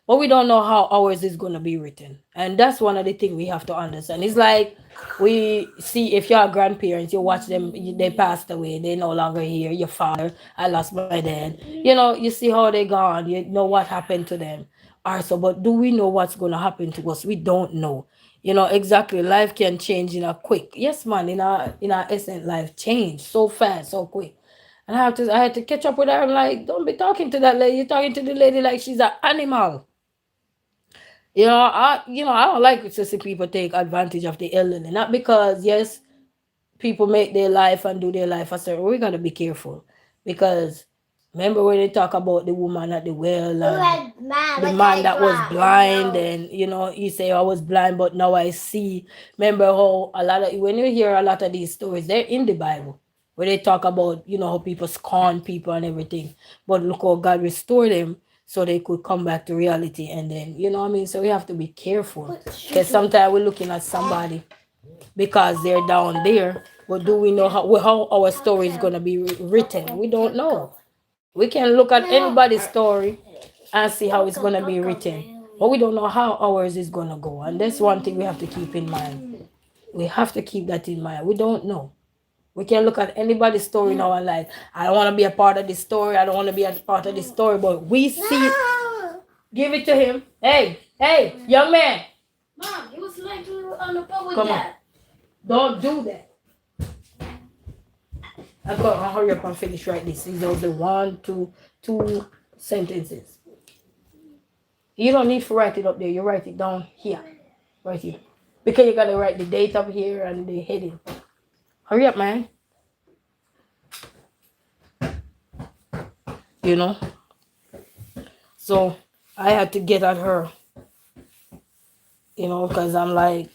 but we don't know how ours is going to be written. And that's one of the things we have to understand. It's like we see if your grandparents, you watch them, they passed away, they no longer here. Your father, I lost my dad. You see how they gone. You know what happened to them. Also, but do we know what's going to happen to us? We don't know. Exactly. Life can change in a quick. Yes, man. In our essence, life change so fast, so quick. And I had to catch up with her. I'm like, don't be talking to that lady. You're talking to the lady like she's an animal. I don't like to see people take advantage of the elderly. Not because, yes, people make their life and do their life a certain way. We gotta be careful. Because remember when they talk about the woman at the well and the man that was blind, and he say I was blind but now I see. Remember how when you hear a lot of these stories, they're in the Bible, where they talk about how people scorn people and everything, but look how God restored them so they could come back to reality. And then so we have to be careful, because sometimes we're looking at somebody because they're down there, But do we know how our story is gonna be written? We don't know. We can look at anybody's story and see how it's gonna be written, but we don't know how ours is gonna go. And that's one thing we have to keep in mind. We have to keep that in mind. We don't know. We can look at anybody's story now and like, I don't want to be a part of this story. I don't want to be a part of this story. But we see. Give it to him. Hey, young man. Mom, he was like on the phone with Come on. that. Don't do that. I'll hurry up and finish right this. These are the 1, 2 sentences. You don't need to write it up there. You write it down here. Right here. Because you got to write the date up here and the heading. Hurry up, man. You know? So, I had to get at her. You know, because I'm like,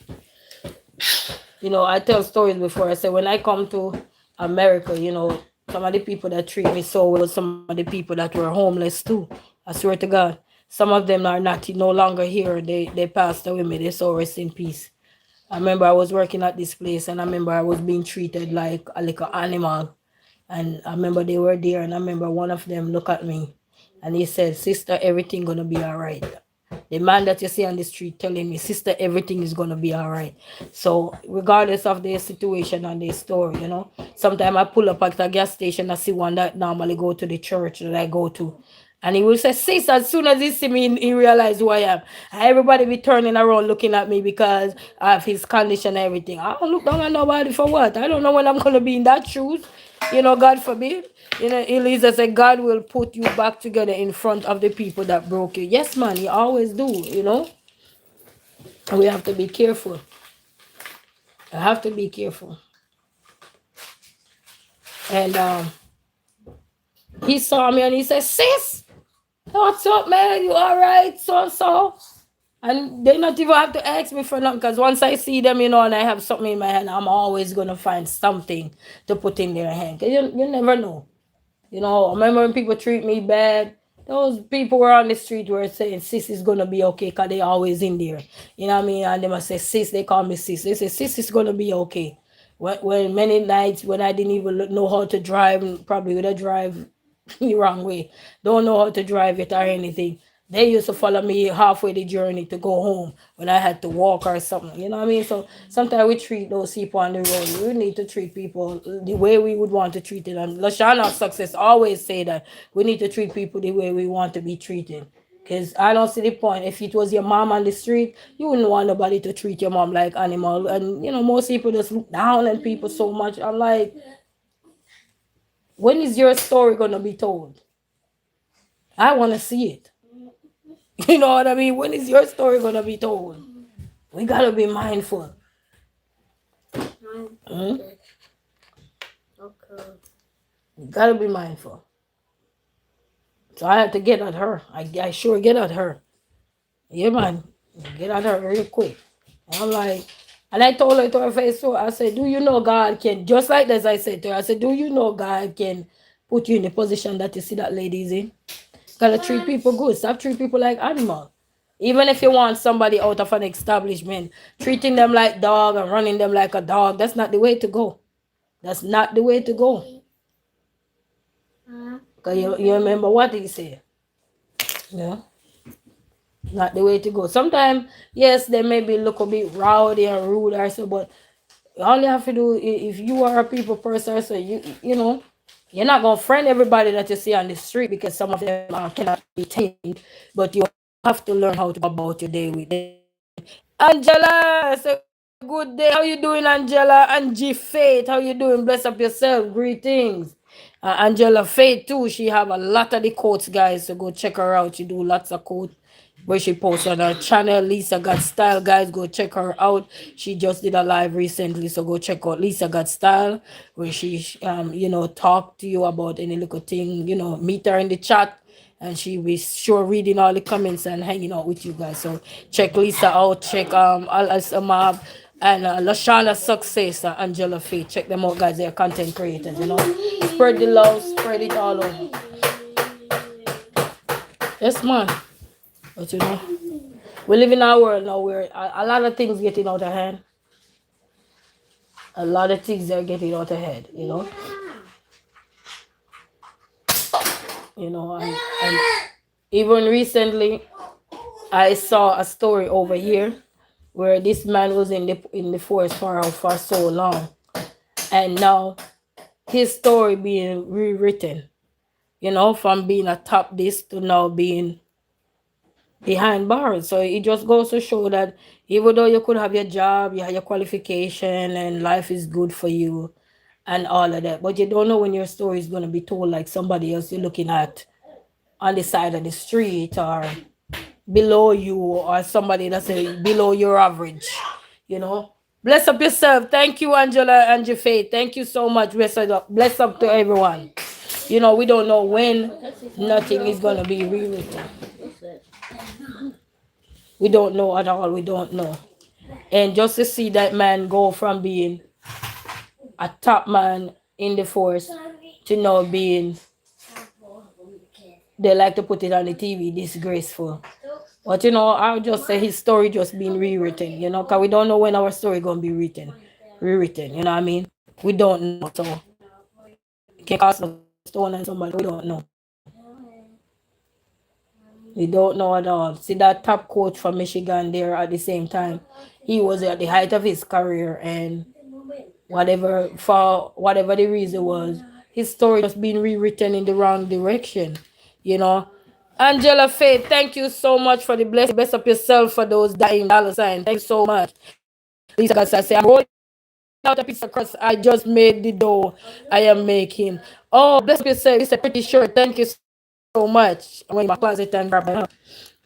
you know, I tell stories before. I say, when I come to America, you know, some of the people that treat me so well, some of the people that were homeless too. I swear to God. Some of them are not no longer here. They passed away. May they so rest in peace. I remember I was working at this place and I remember I was being treated like a little animal. And I remember they were there and I remember one of them looked at me and he said, "Sister, everything gonna be all right." The man that you see on the street telling me, "Sister, everything is gonna be all right." So regardless of their situation and their story, you know, sometimes I pull up at a gas station, I see one that normally go to the church that I go to. And he will say, "Sis," as soon as he see me, he realize who I am. And everybody be turning around looking at me because of his condition and everything. I don't look down at nobody for what? I don't know when I'm going to be in that shoes. You know, God forbid. You know, Elisa said, God will put you back together in front of the people that broke you. Yes, man, he always do, you know. And we have to be careful. I have to be careful. And he saw me and he said, "Sis, what's up, man? You all right? So. And they not even have to ask me for nothing because once I see them, you know, and I have something in my hand, I'm always going to find something to put in their hand. Because you never know. You know, I remember when people treat me bad, those people were on the street were saying, "Sis is going to be okay," because they always in there. You know what I mean? And they must say, "Sis," they call me sis. They say, "Sis is going to be okay." When many nights when I didn't even know how to drive, probably would have drive the wrong way. Don't know how to drive it or anything. They used to follow me halfway the journey to go home when I had to walk or something. You know what I mean? So sometimes we treat those people on the road. We need to treat people the way we would want to treat it. And Lashana Success always say that we need to treat people the way we want to be treated. Because I don't see the point. If it was your mom on the street, you wouldn't want nobody to treat your mom like animal. And, you know, most people just look down on people so much. I'm like, when is your story going to be told? I want to see it. You know what I mean? When is your story going to be told? We got to be mindful. Okay. You got to be mindful. So I had to get at her. I sure get at her. Yeah, man. Get at her real quick. And I'm like, and I told her to her face, so I said, "Do you know God can," just like this I said to her, I said, "Do you know God can put you in the position that you see that lady's in? Gotta treat people good. Stop treating people like animals. Even if you want somebody out of an establishment, treating them like dog and running them like a dog, that's not the way to go. That's not the way to go." Because you remember what he said. Yeah. Not the way to go. Sometimes, yes, they may be look a bit rowdy and rude or so, but all you have to do, if you are a people person, so you know, you're not gonna friend everybody that you see on the street because some of them cannot be tamed, but you have to learn how to go about your day with them. Angela, it's a good day. How you doing, Angela? Angie Faith, how you doing? Bless up yourself. Greetings. Angela Faith too. She have a lot of the quotes, guys. So go check her out. She do lots of quotes where she posts on her channel. Lisa Got Style, guys. Go check her out. She just did a live recently, so go check out Lisa Got Style, where she you know, talk to you about any little thing. You know, meet her in the chat. And she be sure reading all the comments and hanging out with you guys. So check Lisa out. Check Al Samab and Lashana Success and Angela Faith. Check them out, guys. They're content creators, you know. Spread the love, spread it all over. Yes, man. But you know, we live in our world now where a lot of things getting out of hand. A lot of things are getting out ahead, you know. And even recently I saw a story over here where this man was in the forest for so long, and now his story being rewritten, from being a top this to now being behind bars. So it just goes to show that even though you could have your job, you have your qualification, and life is good for you and all of that, but you don't know when your story is going to be told, like somebody else you're looking at on the side of the street, or below you, or somebody that's below your average, you know. Bless up yourself. Thank you, Angela and Faith. Thank you so much. Bless up to everyone. We don't know when nothing is going to be rewritten. We don't know at all. We don't know. And just to see that man go from being a top man in the force to now being, they like to put it on the TV, disgraceful. But I'll just say his story just being rewritten, because we don't know when our story gonna be rewritten, you know what I mean? We don't know, so it can cast a stone on somebody, we don't know. We don't know at all. See that top coach from Michigan there at the same time. He was at the height of his career, and for whatever the reason was, his story just being rewritten in the wrong direction, you know. Angela Faith, thank you so much for the blessing. Bless up yourself for those dying dollar signs. Thank you so much. Lisa Garcia say, I'm rolling out a piece of crust. I just made the dough I am making. Oh, bless up yourself. It's a pretty shirt. Thank you so much. I'm in my closet and grab it.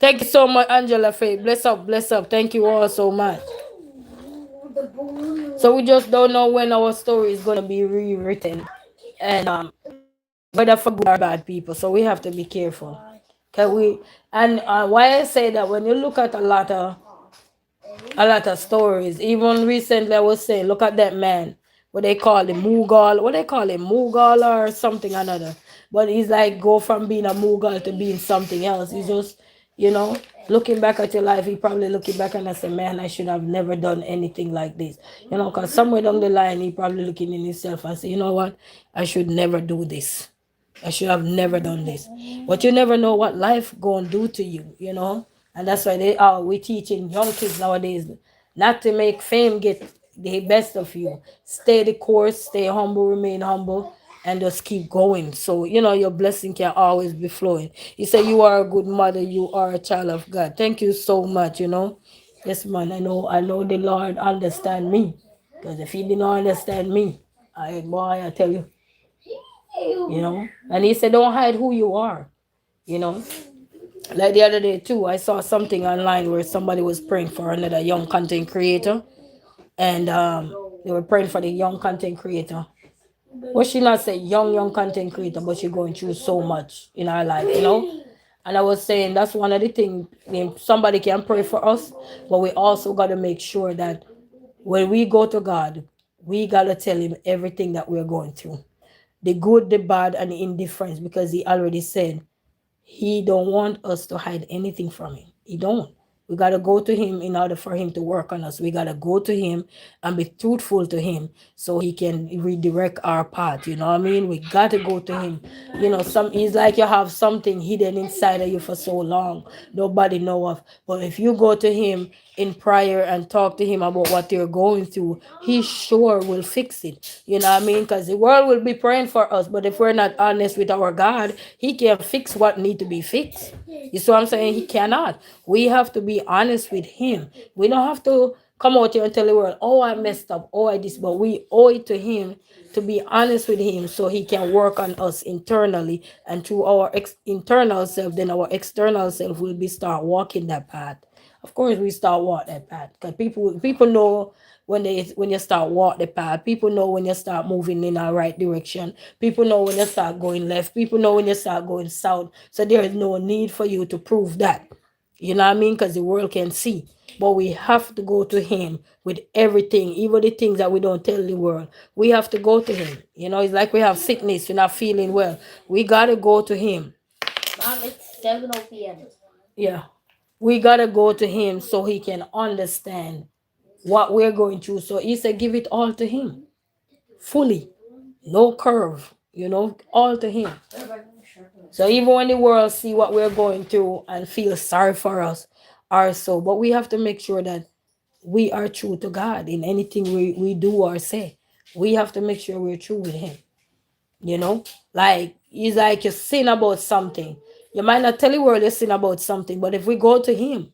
Thank you so much, Angela Faith. Bless up, bless up. Thank you all so much. So we just don't know when our story is going to be rewritten, and whether for good or bad people. So we have to be careful. Why I say that, when you look at a lot of stories, even recently I was saying, look at that man, what they call him Mughal, or something another. But he's like go from being a Mughal to being something else. He's just, looking back at your life, he probably looking back and I say, man, I should have never done anything like this. Because somewhere down the line, he probably looking in himself and say, you know what, I should never do this. I should have never done this. But you never know what life gonna do to you. And that's why we teaching young kids nowadays not to make fame get the best of you. Stay the course, stay humble, remain humble, and just keep going. So, your blessing can always be flowing. You say you are a good mother, you are a child of God. Thank you so much. Yes, man, I know the Lord understand me. Because if he didn't understand me, I tell you. And he said, don't hide who you are. You know, like the other day too, I saw something online where somebody was praying for another young content creator, and they were praying for the young content creator. Well, she not say young content creator, but she going through so much in her life. And I was saying that's one of the things. Somebody can pray for us, but we also got to make sure that when we go to God, we got to tell him everything that we're going through, the good, the bad, and the indifference, because he already said he don't want us to hide anything from him. He don't. We got to go to him in order for him to work on us. We got to go to him and be truthful to him so he can redirect our path. You know what I mean? We got to go to him. It's like you have something hidden inside of you for so long. Nobody know of. But if you go to him in prayer and talk to him about what you're going through, he sure will fix it. You know what I mean? Because the world will be praying for us, but if we're not honest with our God, he can't fix what need to be fixed. You see what I'm saying? He cannot. We have to be honest with him. We don't have to come out here and tell the world, oh, I messed up, oh, I this, but we owe it to him to be honest with him so he can work on us internally, and through our internal self, then our external self will be start walking that path. Of course, we start walk that path because people know when you start walk the path. People know when you start moving in the right direction. People know when you start going left. People know when you start going south. So there is no need for you to prove that. You know what I mean? Because the world can see. But we have to go to him with everything, even the things that we don't tell the world. We have to go to him. It's like we have sickness, you're not feeling well. We got to go to him. Mom, it's 7 p.m. Yeah. We got to go to him so he can understand what we're going through. So he said, give it all to him fully, no curve, all to him. So even when the world see what we're going through and feel sorry for us, or so, but we have to make sure that we are true to God in anything we do or say. We have to make sure we're true with him. Like it's like you sin about something. You might not tell the world you sin about something, but if we go to him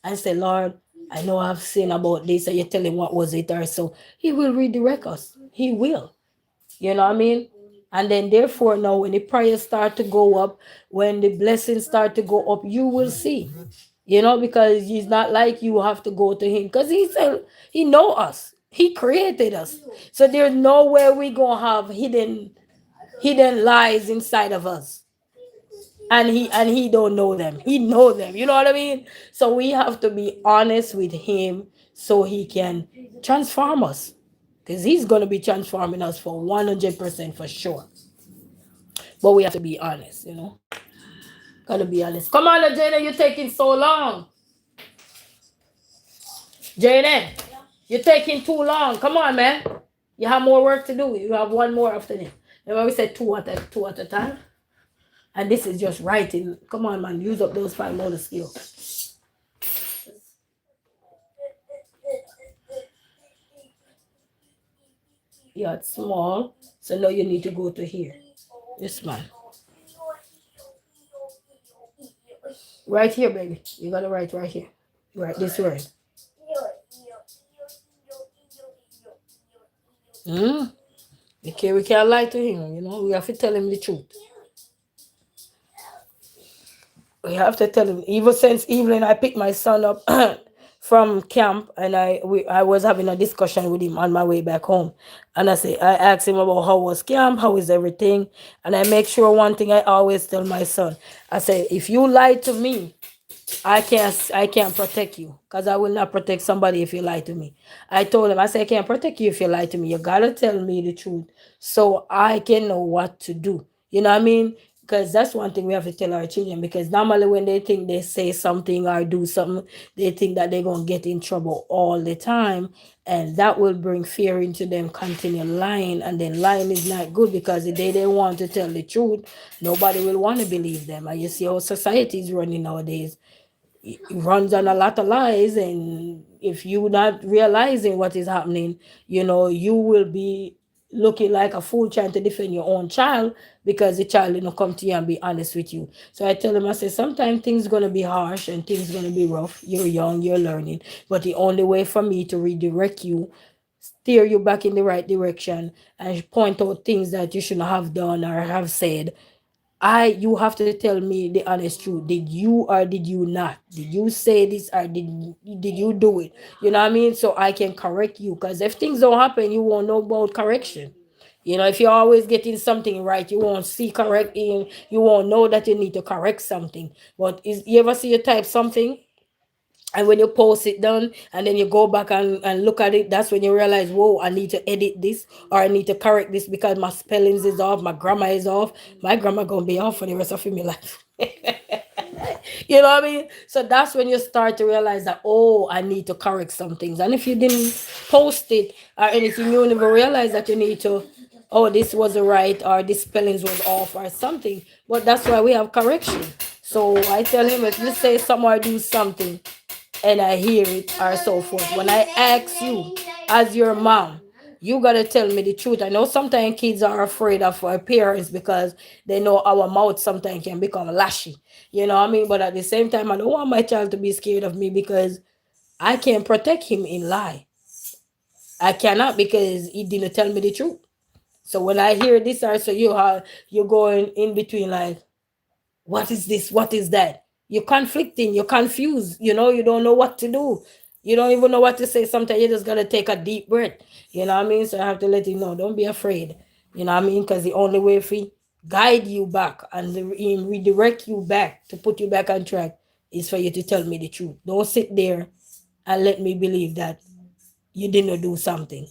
and say, Lord, I know I've sinned about this, and you tell him what was it or so, he will redirect us. He will. You know what I mean? And then therefore now when the prayers start to go up, when the blessings start to go up, you will see. Because he's not like you have to go to him. Because he said he know us. He created us. So there's nowhere we gonna have hidden lies inside of us. And he don't know them. He know them. You know what I mean? So we have to be honest with him so he can transform us. Because he's gonna be transforming us for 100% for sure. But we have to be honest. Gotta be honest. Come on, Jaden, you're taking so long. Jaden, you're taking too long. Come on, man. You have more work to do. You have one more after this. Remember we said two at a time? And this is just writing. Come on, man. Use up those 5 motor skills. Yeah, it's small. So now you need to go to here. This man. Right here, baby. You gotta write right here. Write this word. Okay, we can't lie to him, we have to tell him the truth. We have to tell him. Even since evening, I picked my son up from camp, and I was having a discussion with him on my way back home. And I asked him about how was camp, how is everything, and I make sure one thing I always tell my son. I say, if you lie to me, I can't protect you, because I will not protect somebody if you lie to me. I told him, I said, I can't protect you if you lie to me. You gotta tell me the truth so I can know what to do. You know what I mean? Because that's one thing we have to tell our children, because normally when they think they say something or do something, they think that they're gonna get in trouble all the time, and that will bring fear into them, continue lying, and then lying is not good, because if they don't want to tell the truth, nobody will want to believe them. And you see how society is running nowadays. It runs on a lot of lies, and if you're not realizing what is happening, you will be looking like a fool trying to defend your own child, because the child come to you and be honest with you. So I tell him, I say, sometimes things gonna be harsh and things gonna be rough. You're young, you're learning, but the only way for me to redirect you, steer you back in the right direction, and point out things that you shouldn't have done or have said, you have to tell me the honest truth. Did you or did you not? Did you say this or did you do it? You know what I mean? So I can correct you. Because if things don't happen, you won't know about correction. If you're always getting something right, you won't see correcting. You won't know that you need to correct something. But you ever see you type something, and when you post it done and then you go back and look at it, that's when you realize, whoa, I need to edit this, or I need to correct this because my spellings is off, my grammar is off. My grammar gonna be off for the rest of my life. You know what I mean? So that's when you start to realize that, oh, I need to correct some things. And if you didn't post it or anything, you never realize that you need to, oh, this was right, or this spellings was off or something. But that's why we have correction. So I tell him, if you say something or do something and I hear it or so forth, when I ask you as your mom, you gotta tell me the truth. I know sometimes kids are afraid of our parents because they know our mouth sometimes can become lashy. You know what I mean? But at the same time, I don't want my child to be scared of me, because I can't protect him in lie. I cannot, because he didn't tell me the truth. So when I hear this, or so you're going in between like, what is this? What is that? You're conflicting, you're confused, you don't know what to do. You don't even know what to say. Sometimes you just gotta take a deep breath. You know what I mean? So I have to let you know, don't be afraid. You know what I mean? Because the only way if he guide you back and redirect you back to put you back on track is for you to tell me the truth. Don't sit there and let me believe that you didn't do something.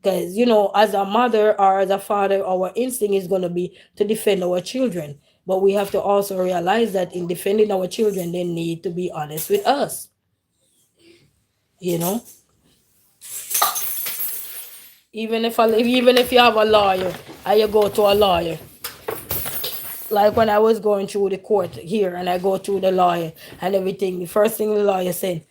Because, as a mother or as a father, our instinct is going to be to defend our children. But we have to also realize that in defending our children, they need to be honest with us. You know? Even if you have a lawyer and you go to a lawyer, like when I was going through the court here and I go through the lawyer and everything, the first thing the lawyer said,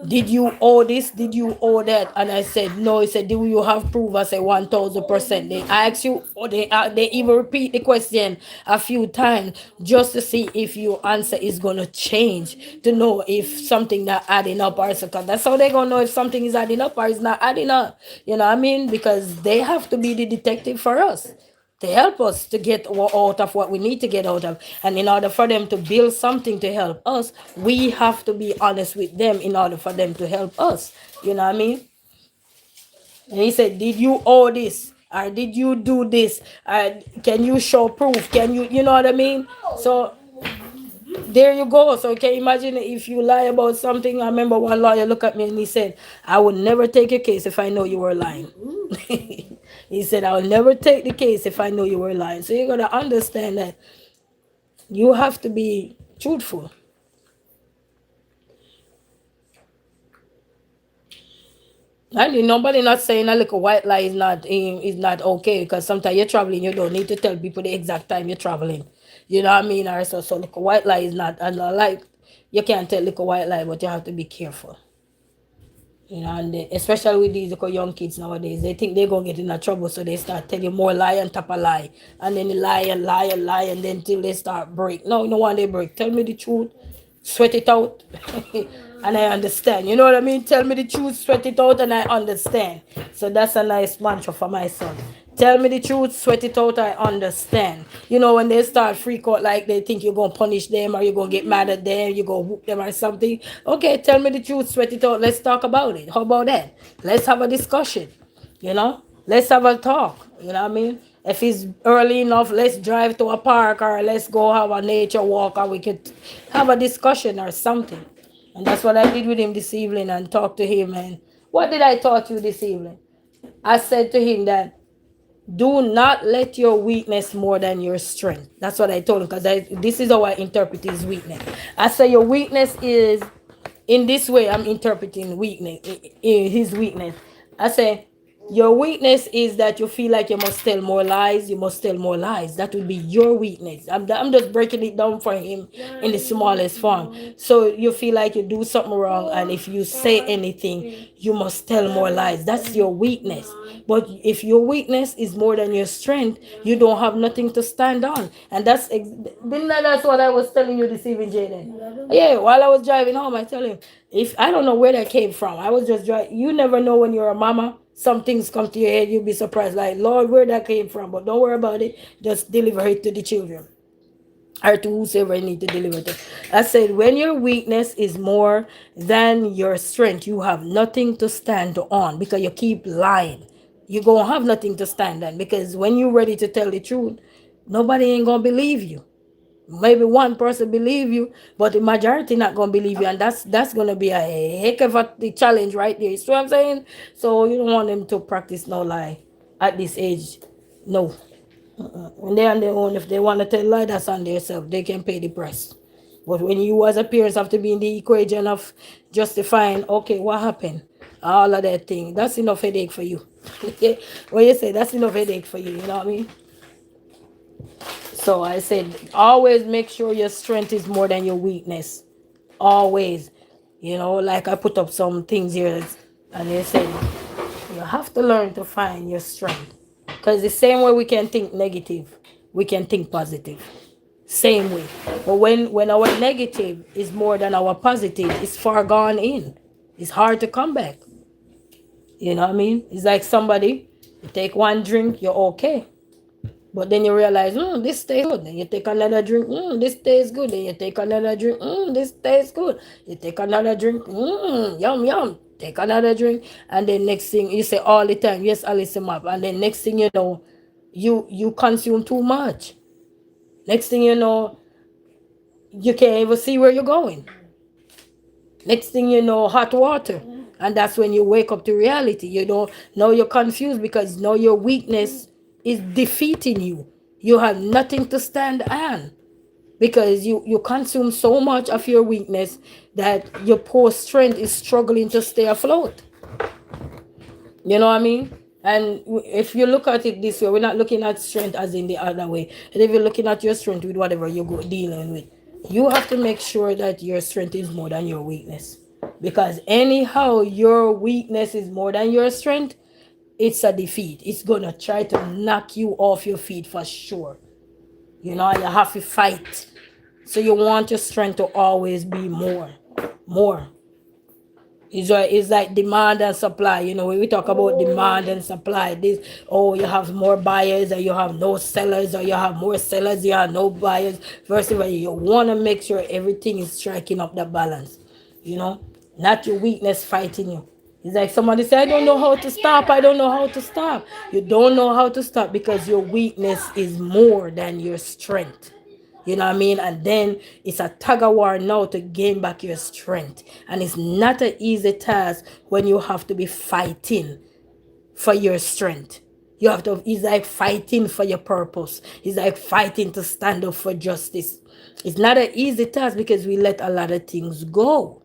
did you owe this? Did you owe that? And I said, no. He said, do you have proof? I said, 1000%. They ask you, or they even repeat the question a few times just to see if your answer is going to change, to know if something not adding up or so. Because that's how they're going to know if something is adding up or is not adding up. You know what I mean? Because they have to be the detective for us, to help us to get out of what we need to get out of. And in order for them to build something to help us, we have to be honest with them in order for them to help us. You know what I mean? And he said, did you owe this? Or did you do this? Can you show proof? Can you know what I mean? So there you go. So can you imagine if you lie about something? I remember one lawyer looked at me and he said, I would never take a case if I know you were lying. He said, I will never take the case if I know you were lying. So you got to understand that you have to be truthful. And nobody not saying a little white lie is not okay, because sometimes you're traveling, you don't need to tell people the exact time you're traveling. You know what I mean? Or so little white lie is not, and like you can't tell little white lie, but you have to be careful. You know, and especially with these little young kids nowadays, they think they're gonna get in a trouble, so they start telling more lie on top of lie, and then they lie and lie and lie, and then till they start break. No, no one they break. Tell me the truth, sweat it out, and I understand. You know what I mean? Tell me the truth, sweat it out, and I understand. So that's a nice mantra for my son. Tell me the truth, sweat it out, I understand. You know, when they start freak out like they think you're going to punish them or you're going to get mad at them, you're going to whoop them or something. Okay, tell me the truth, sweat it out. Let's talk about it. How about that? Let's have a discussion. You know, let's have a talk. You know what I mean? If it's early enough, let's drive to a park or let's go have a nature walk, or we could have a discussion or something. And that's what I did with him this evening, and talk to him. And what did I taught you this evening? I said to him that do not let your weakness more than your strength. That's what I told him, because this is how I interpret his weakness. I say your weakness is in this way. I'm interpreting weakness, his weakness. I say your weakness is that you feel like you must tell more lies. You must tell more lies. That would be your weakness. I'm just breaking it down for him in the smallest form. So you feel like you do something wrong, and if you say anything, you must tell more lies. That's your weakness. But if your weakness is more than your strength, you don't have nothing to stand on. And that's what I was telling you this evening, Jaden. Yeah, while I was driving home, I tell him, if I don't know where that came from, I was just driving. You never know when you're a mama. Some things come to your head, you'll be surprised, like, Lord, where that came from. But don't worry about it. Just deliver it to the children, or to whosoever you need to deliver to. I said, when your weakness is more than your strength, you have nothing to stand on, because you keep lying. You're going to have nothing to stand on, because when you're ready to tell the truth, nobody ain't going to believe you. Maybe one person believe you, but the majority not gonna believe you, and that's gonna be a heck of a challenge right there. You see what I'm saying? So you don't want them to practice no lie at this age. No. When they're on their own, if they want to tell lie, that's on themselves. They can pay the price. But when you as a parent have to be in the equation of justifying, okay, what happened? All of that thing, that's enough headache for you. When you say that's enough headache for you, you know what I mean? So I said, always make sure your strength is more than your weakness. Always. You know, like I put up some things here, and they said, you have to learn to find your strength. Because the same way we can think negative, we can think positive. Same way. But when our negative is more than our positive, it's far gone in. It's hard to come back. You know what I mean? It's like somebody, you take one drink, you're okay. But then you realize, this tastes good. Then you take another drink, this tastes good. Then you take another drink, this tastes good. You take another drink, yum, yum. Take another drink. And then next thing, you say all the time, yes, Alice Map. And then next thing you know, you consume too much. Next thing you know, you can't even see where you're going. Next thing you know, hot water. And that's when you wake up to reality. You don't know, you're confused, because now your weakness is defeating you. You have nothing to stand on, because you consume so much of your weakness that your poor strength is struggling to stay afloat. You know what I mean? And if you look at it this way, we're not looking at strength as in the other way. And if you're looking at your strength with whatever you go dealing with, you have to make sure that your strength is more than your weakness. Because anyhow, your weakness is more than your strength, it's a defeat. It's gonna try to knock you off your feet for sure. You know, you have to fight. So you want your strength to always be more. More. It's like demand and supply. You know, when we talk about demand and supply, this, oh, you have more buyers or you have no sellers, or you have more sellers, you have no buyers. First of all, you want to make sure everything is striking up the balance. You know, not your weakness fighting you. It's like somebody say, I don't know how to stop. I don't know how to stop. You don't know how to stop because your weakness is more than your strength. You know what I mean? And then it's a tug of war now to gain back your strength. And it's not an easy task when you have to be fighting for your strength. You have to, it's like fighting for your purpose. It's like fighting to stand up for justice. It's not an easy task because we let a lot of things go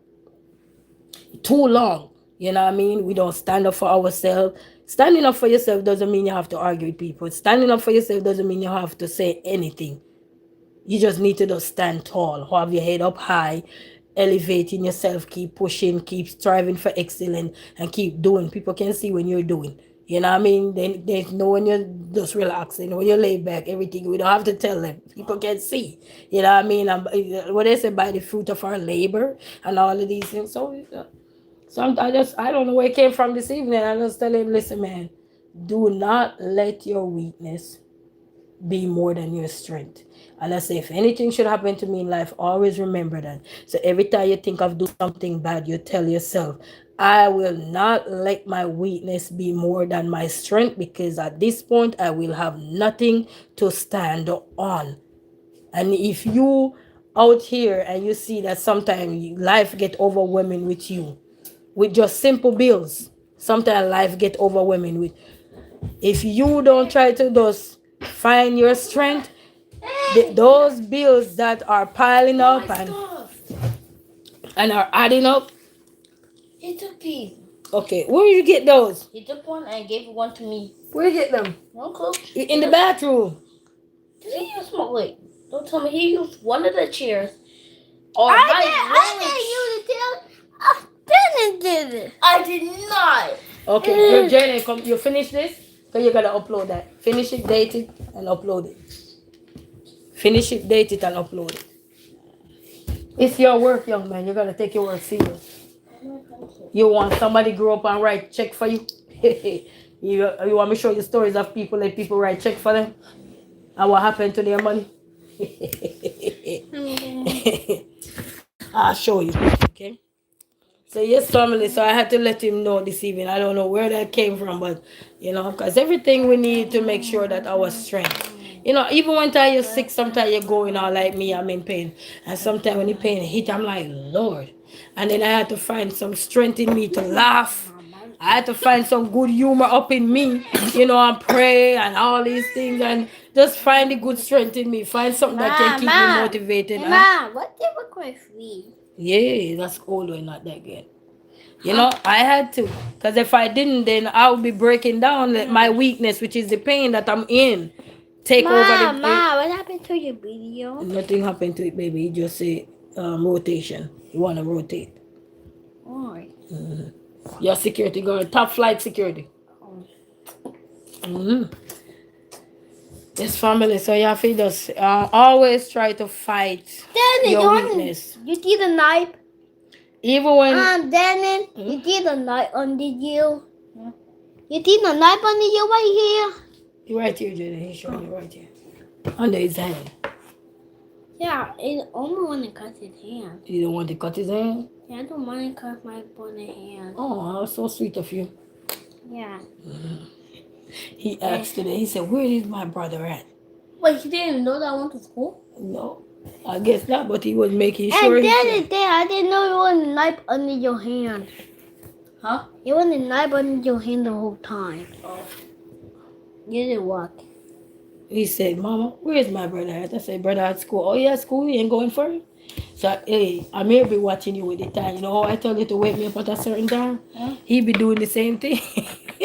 too long. You know what I mean? We don't stand up for ourselves. Standing up for yourself doesn't mean you have to argue with people. Standing up for yourself doesn't mean you have to say anything. You just need to just stand tall, have your head up high, elevating yourself, keep pushing, keep striving for excellence, and keep doing. People can see when you're doing. You know what I mean? They know when you're just relaxing, when you're laid back, everything. We don't have to tell them. People can see. You know what I mean? What they say, by the fruit of our labor and all of these things. So I don't know where it came from this evening. I just tell him, listen, man, do not let your weakness be more than your strength. And I say, if anything should happen to me in life, always remember that. So every time you think of doing something bad, you tell yourself, I will not let my weakness be more than my strength, because at this point I will have nothing to stand on. And if you out here and you see that sometimes life get overwhelming with you, with just simple bills, sometimes life get overwhelming with, if you don't try to just find your strength, those bills that are piling up and are adding up. He took these. Okay, where you get those? He took one and gave one to me. Where you get them? No clue. In the bathroom. Did he use my wait? Don't tell me he used one of the chairs. Or I didn't use it. Bennett did it. I did not. Okay, Jenny, come. You finish this? So you gotta upload that. Finish it, date it, and upload it. Finish it, date it, and upload it. It's your work, young man. You gotta take your work serious. You want somebody grow up and write check for you? you want me to show you stories of people that people write check for them? And what happened to their money? I'll show you. Okay. So yes, family. So I had to let him know this evening. I don't know where that came from, but you know, because everything we need to make sure that our strength. You know, even when you're sick, sometimes you're going out like me, I'm in pain. And sometimes when the pain hit, I'm like, Lord. And then I had to find some strength in me to laugh. I had to find some good humor up in me, you know, and pray and all these things, and just find the good strength in me. Find something that can keep me motivated. Mom, what did we call free? Yeah, that's old or not that good. You know, I had to. Because if I didn't, then I would be breaking down my weakness, which is the pain that I'm in. Take over the... Mom, what happened to your video? Nothing happened to it, baby. You just say rotation. You want to rotate. Alright. Your security guard. Top flight security. This family. So you have to just always try to fight your weakness. You see the knife? Even when... Danny, you see the knife under you? You see the knife under you right here? Right here, Jenny. He's showing you right here. Under his hand. Yeah, I only want to cut his hand. You don't want to cut his hand? Yeah, I don't want to cut my bonnet hand. Oh, that's so sweet of you. Yeah. He asked today, he said, where is my brother at? Wait, he didn't know that I went to school? No, I guess not, but he was making sure. And I didn't know it was a knife under your hand. Huh? It was a knife under your hand the whole time. Oh. You didn't walk. He said, Mama, where's my brother at? I said, brother at school. Oh, yeah, at school? You ain't going for it? So, hey, I may be watching you with the time. You know how I tell you to wake me up at a certain time? Huh? He be doing the same thing.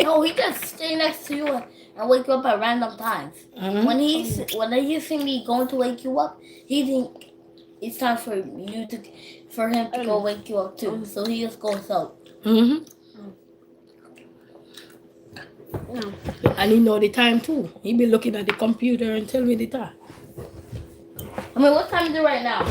No, he just stay next to you and wake you up at random times. Mhm. When he see me going to wake you up, he think it's time for him to go wake you up too. So he just goes out. Mhm. And he know the time too. He be looking at the computer and tell me the time. I mean, what time is it right now?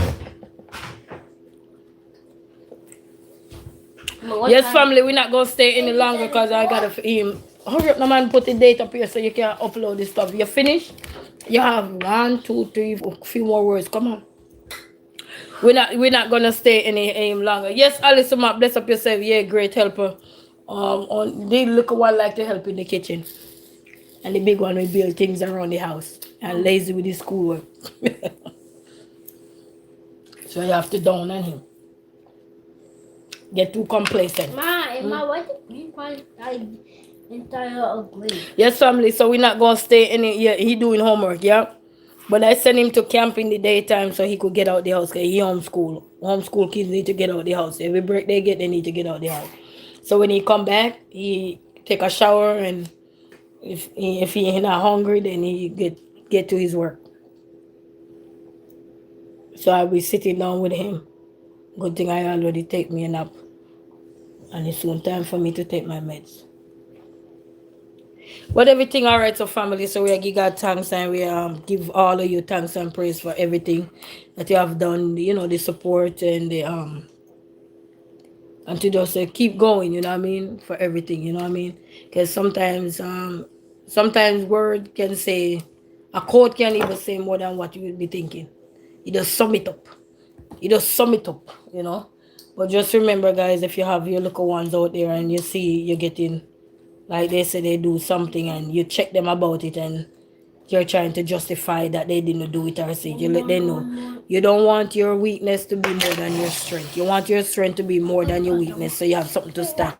I mean, what Yes, time- family, we're not gonna stay any longer because I gotta hurry up, no man. Put the date up here so you can upload this stuff. You finished? You have 1, 2, 3, a few more words. Come on. We're not gonna stay any longer. Yes, Alice, bless up yourself. Yeah, great helper. On the little one like to help in the kitchen, and the big one will build things around the house and lazy with his schoolwork. So you have to down on him. Get too complacent. What you find entire agree? Yes, family. So we're not gonna stay any. Yeah, he doing homework. Yeah, but I send him to camp in the daytime so he could get out the house. Cause he homeschool. Homeschool kids need to get out the house. Every break they get, they need to get out the house. So when he come back, he take a shower, and if he not hungry, then he get to his work. So I'll be sitting down with him. Good thing I already take me a nap, and it's soon time for me to take my meds. But everything all right, so family. So we give God thanks, and we give all of you thanks and praise for everything that you have done. You know, the support and the and to just keep going. You know what I mean, for everything. You know what I mean, because sometimes word can say, a quote can even say more than what you would be thinking. You just sum it up. You just sum it up. You know. But just remember, guys, if you have your little ones out there and you see you're getting, like they say they do something, and you check them about it, and you're trying to justify that they didn't do it or say, you let them know. You don't want your weakness to be more than your strength. You want your strength to be more than your weakness, so you have something to stand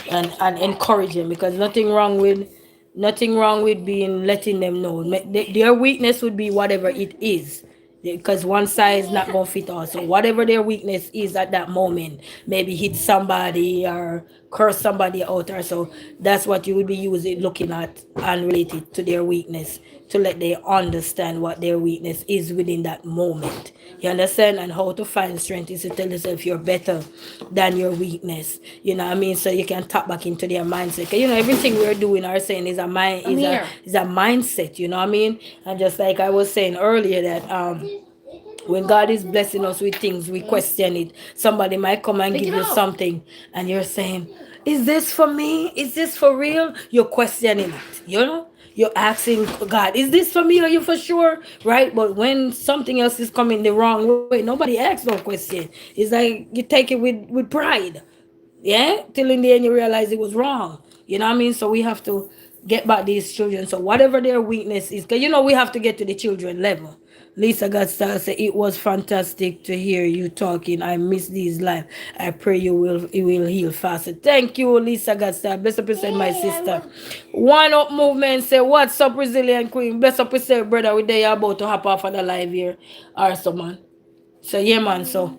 and encourage them, because nothing wrong with being letting them know. Their weakness would be whatever it is, because one size not gonna fit all. So whatever their weakness is at that moment, maybe hit somebody or curse somebody out or so, that's what you would be using, looking at and related to their weakness, to let they understand what their weakness is within that moment. You understand? And how to find strength is to tell yourself you're better than your weakness. You know what I mean? So you can tap back into their mindset. 'Cause, you know, everything we're doing or saying is a mindset. You know what I mean? And just like I was saying earlier, that when God is blessing us with things, we question it. Somebody might come and give you something, and you're saying, "Is this for me? Is this for real?" You're questioning it. You know. You're asking God, is this for me? Are you for sure? Right? But when something else is coming the wrong way, nobody asks no question. It's like you take it with pride. Yeah? Till in the end you realize it was wrong. You know what I mean? So we have to get back these children. So whatever their weakness is, because you know we have to get to the children level. Lisa Godstar said, it was fantastic to hear you talking. I miss these live. I pray you will heal faster. Thank you, Lisa Godstar. Bless up yourself, my sister. One Up Movement say, what's up, Brazilian Queen? Bless up yourself, brother. We there about to hop off of the live here. Or man. So yeah, man. So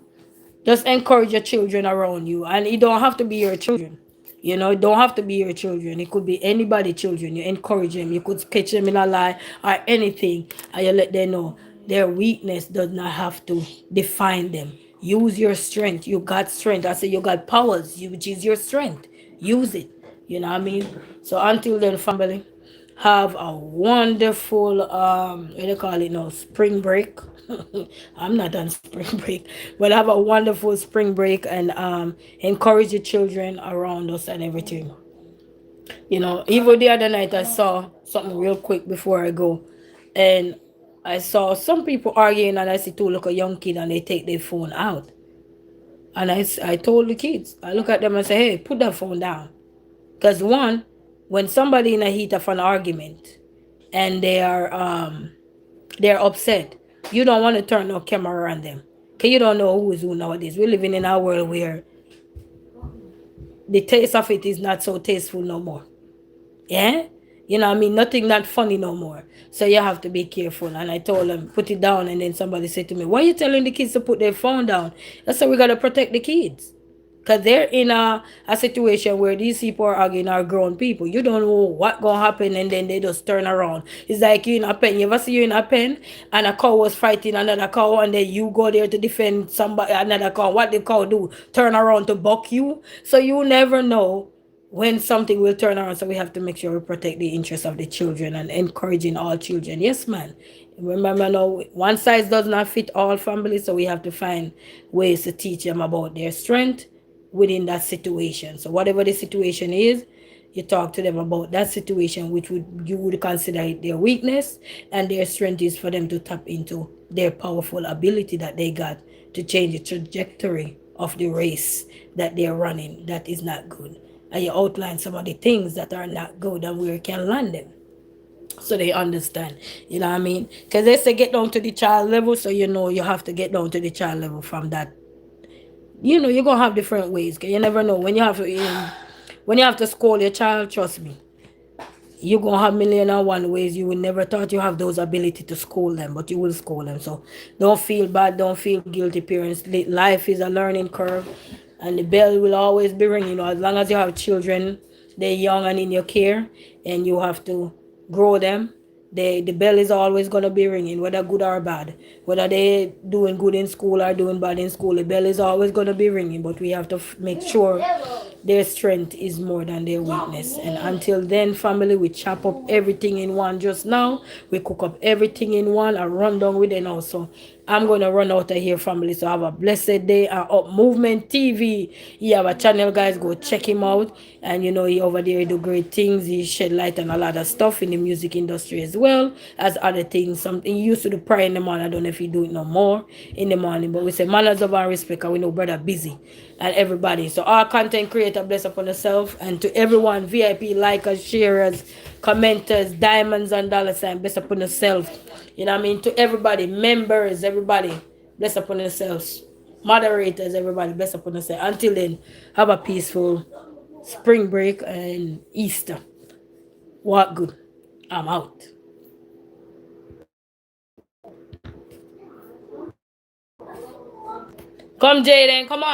just encourage your children around you. And it don't have to be your children. You know, it don't have to be your children. It could be anybody children. You encourage them. You could catch them in a lie or anything. And you let them know their weakness does not have to define them. Use your strength. You got strength. I say you got powers, which is your strength. Use it. You know what I mean? So until then, family, have a wonderful what do you call it now? Spring break. I'm not on spring break, but have a wonderful spring break, and encourage the children around us and everything. You know, even the other night I saw something real quick before I go, and I saw some people arguing, and I see two look a young kid and they take their phone out. And I told the kids, I look at them and say, hey, put that phone down. Because one, when somebody in a heat of an argument and they're upset, you don't want to turn no camera on them. Because you don't know who is who nowadays. We're living in a world where the taste of it is not so tasteful no more. Yeah? You know what I mean? Nothing not funny no more. So you have to be careful. And I told them, put it down. And then somebody said to me, why are you telling the kids to put their phone down? I said, we got to protect the kids. because they're in a situation where these people are arguing are grown people. You don't know what gonna happen, and then they just turn around. It's like you in a pen. You ever see you in a pen and a cow was fighting another cow, and then you go there to defend somebody, another cow. What the cow do? Turn around to buck you. So you never know when something will turn around. So we have to make sure we protect the interests of the children and encouraging all children. Yes, man. Remember now, one size does not fit all families, so we have to find ways to teach them about their strength within that situation. So whatever the situation is, you talk to them about that situation, which would you would consider it their weakness, and their strength is for them to tap into their powerful ability that they got to change the trajectory of the race that they're running that is not good. And you outline some of the things that are not good and where you can land them, so they understand. You know what I mean? Because they say get down to the child level, so you know you have to get down to the child level from that. You know, you're gonna have different ways, because you never know when you have to when you have to school your child. Trust me, you're gonna have million and one ways you will never thought you have those ability to school them, but you will school them. So don't feel bad, don't feel guilty, parents. Life is a learning curve, and the bell will always be ringing. You know, as long as you have children, they're young and in your care, and you have to grow them. The bell is always gonna be ringing, whether good or bad, whether they doing good in school or doing bad in school. The bell is always gonna be ringing, but we have to make sure their strength is more than their weakness. And until then, family, we chop up everything in one just now. We cook up everything in one and run down with it now. So I'm going to run out of here, family. So have a blessed day. Up Movement TV. He have a channel, guys. Go check him out. And you know, he over there do great things. He shed light on a lot of stuff in the music industry as well as other things. Something he used to do prayer in the morning. I don't know if he do it no more in the morning. But we say manners of our respect, and we know brother busy and everybody. So our content creator, bless upon yourself, and to everyone, VIP likers, sharers, commenters, diamonds and dollar sign, bless upon yourself. You know what I mean? To everybody, members, everybody, bless upon yourselves. Moderators, everybody, bless upon yourself. Until then, have a peaceful spring break and Easter. Walk good. I'm out. Come, Jaden, come on.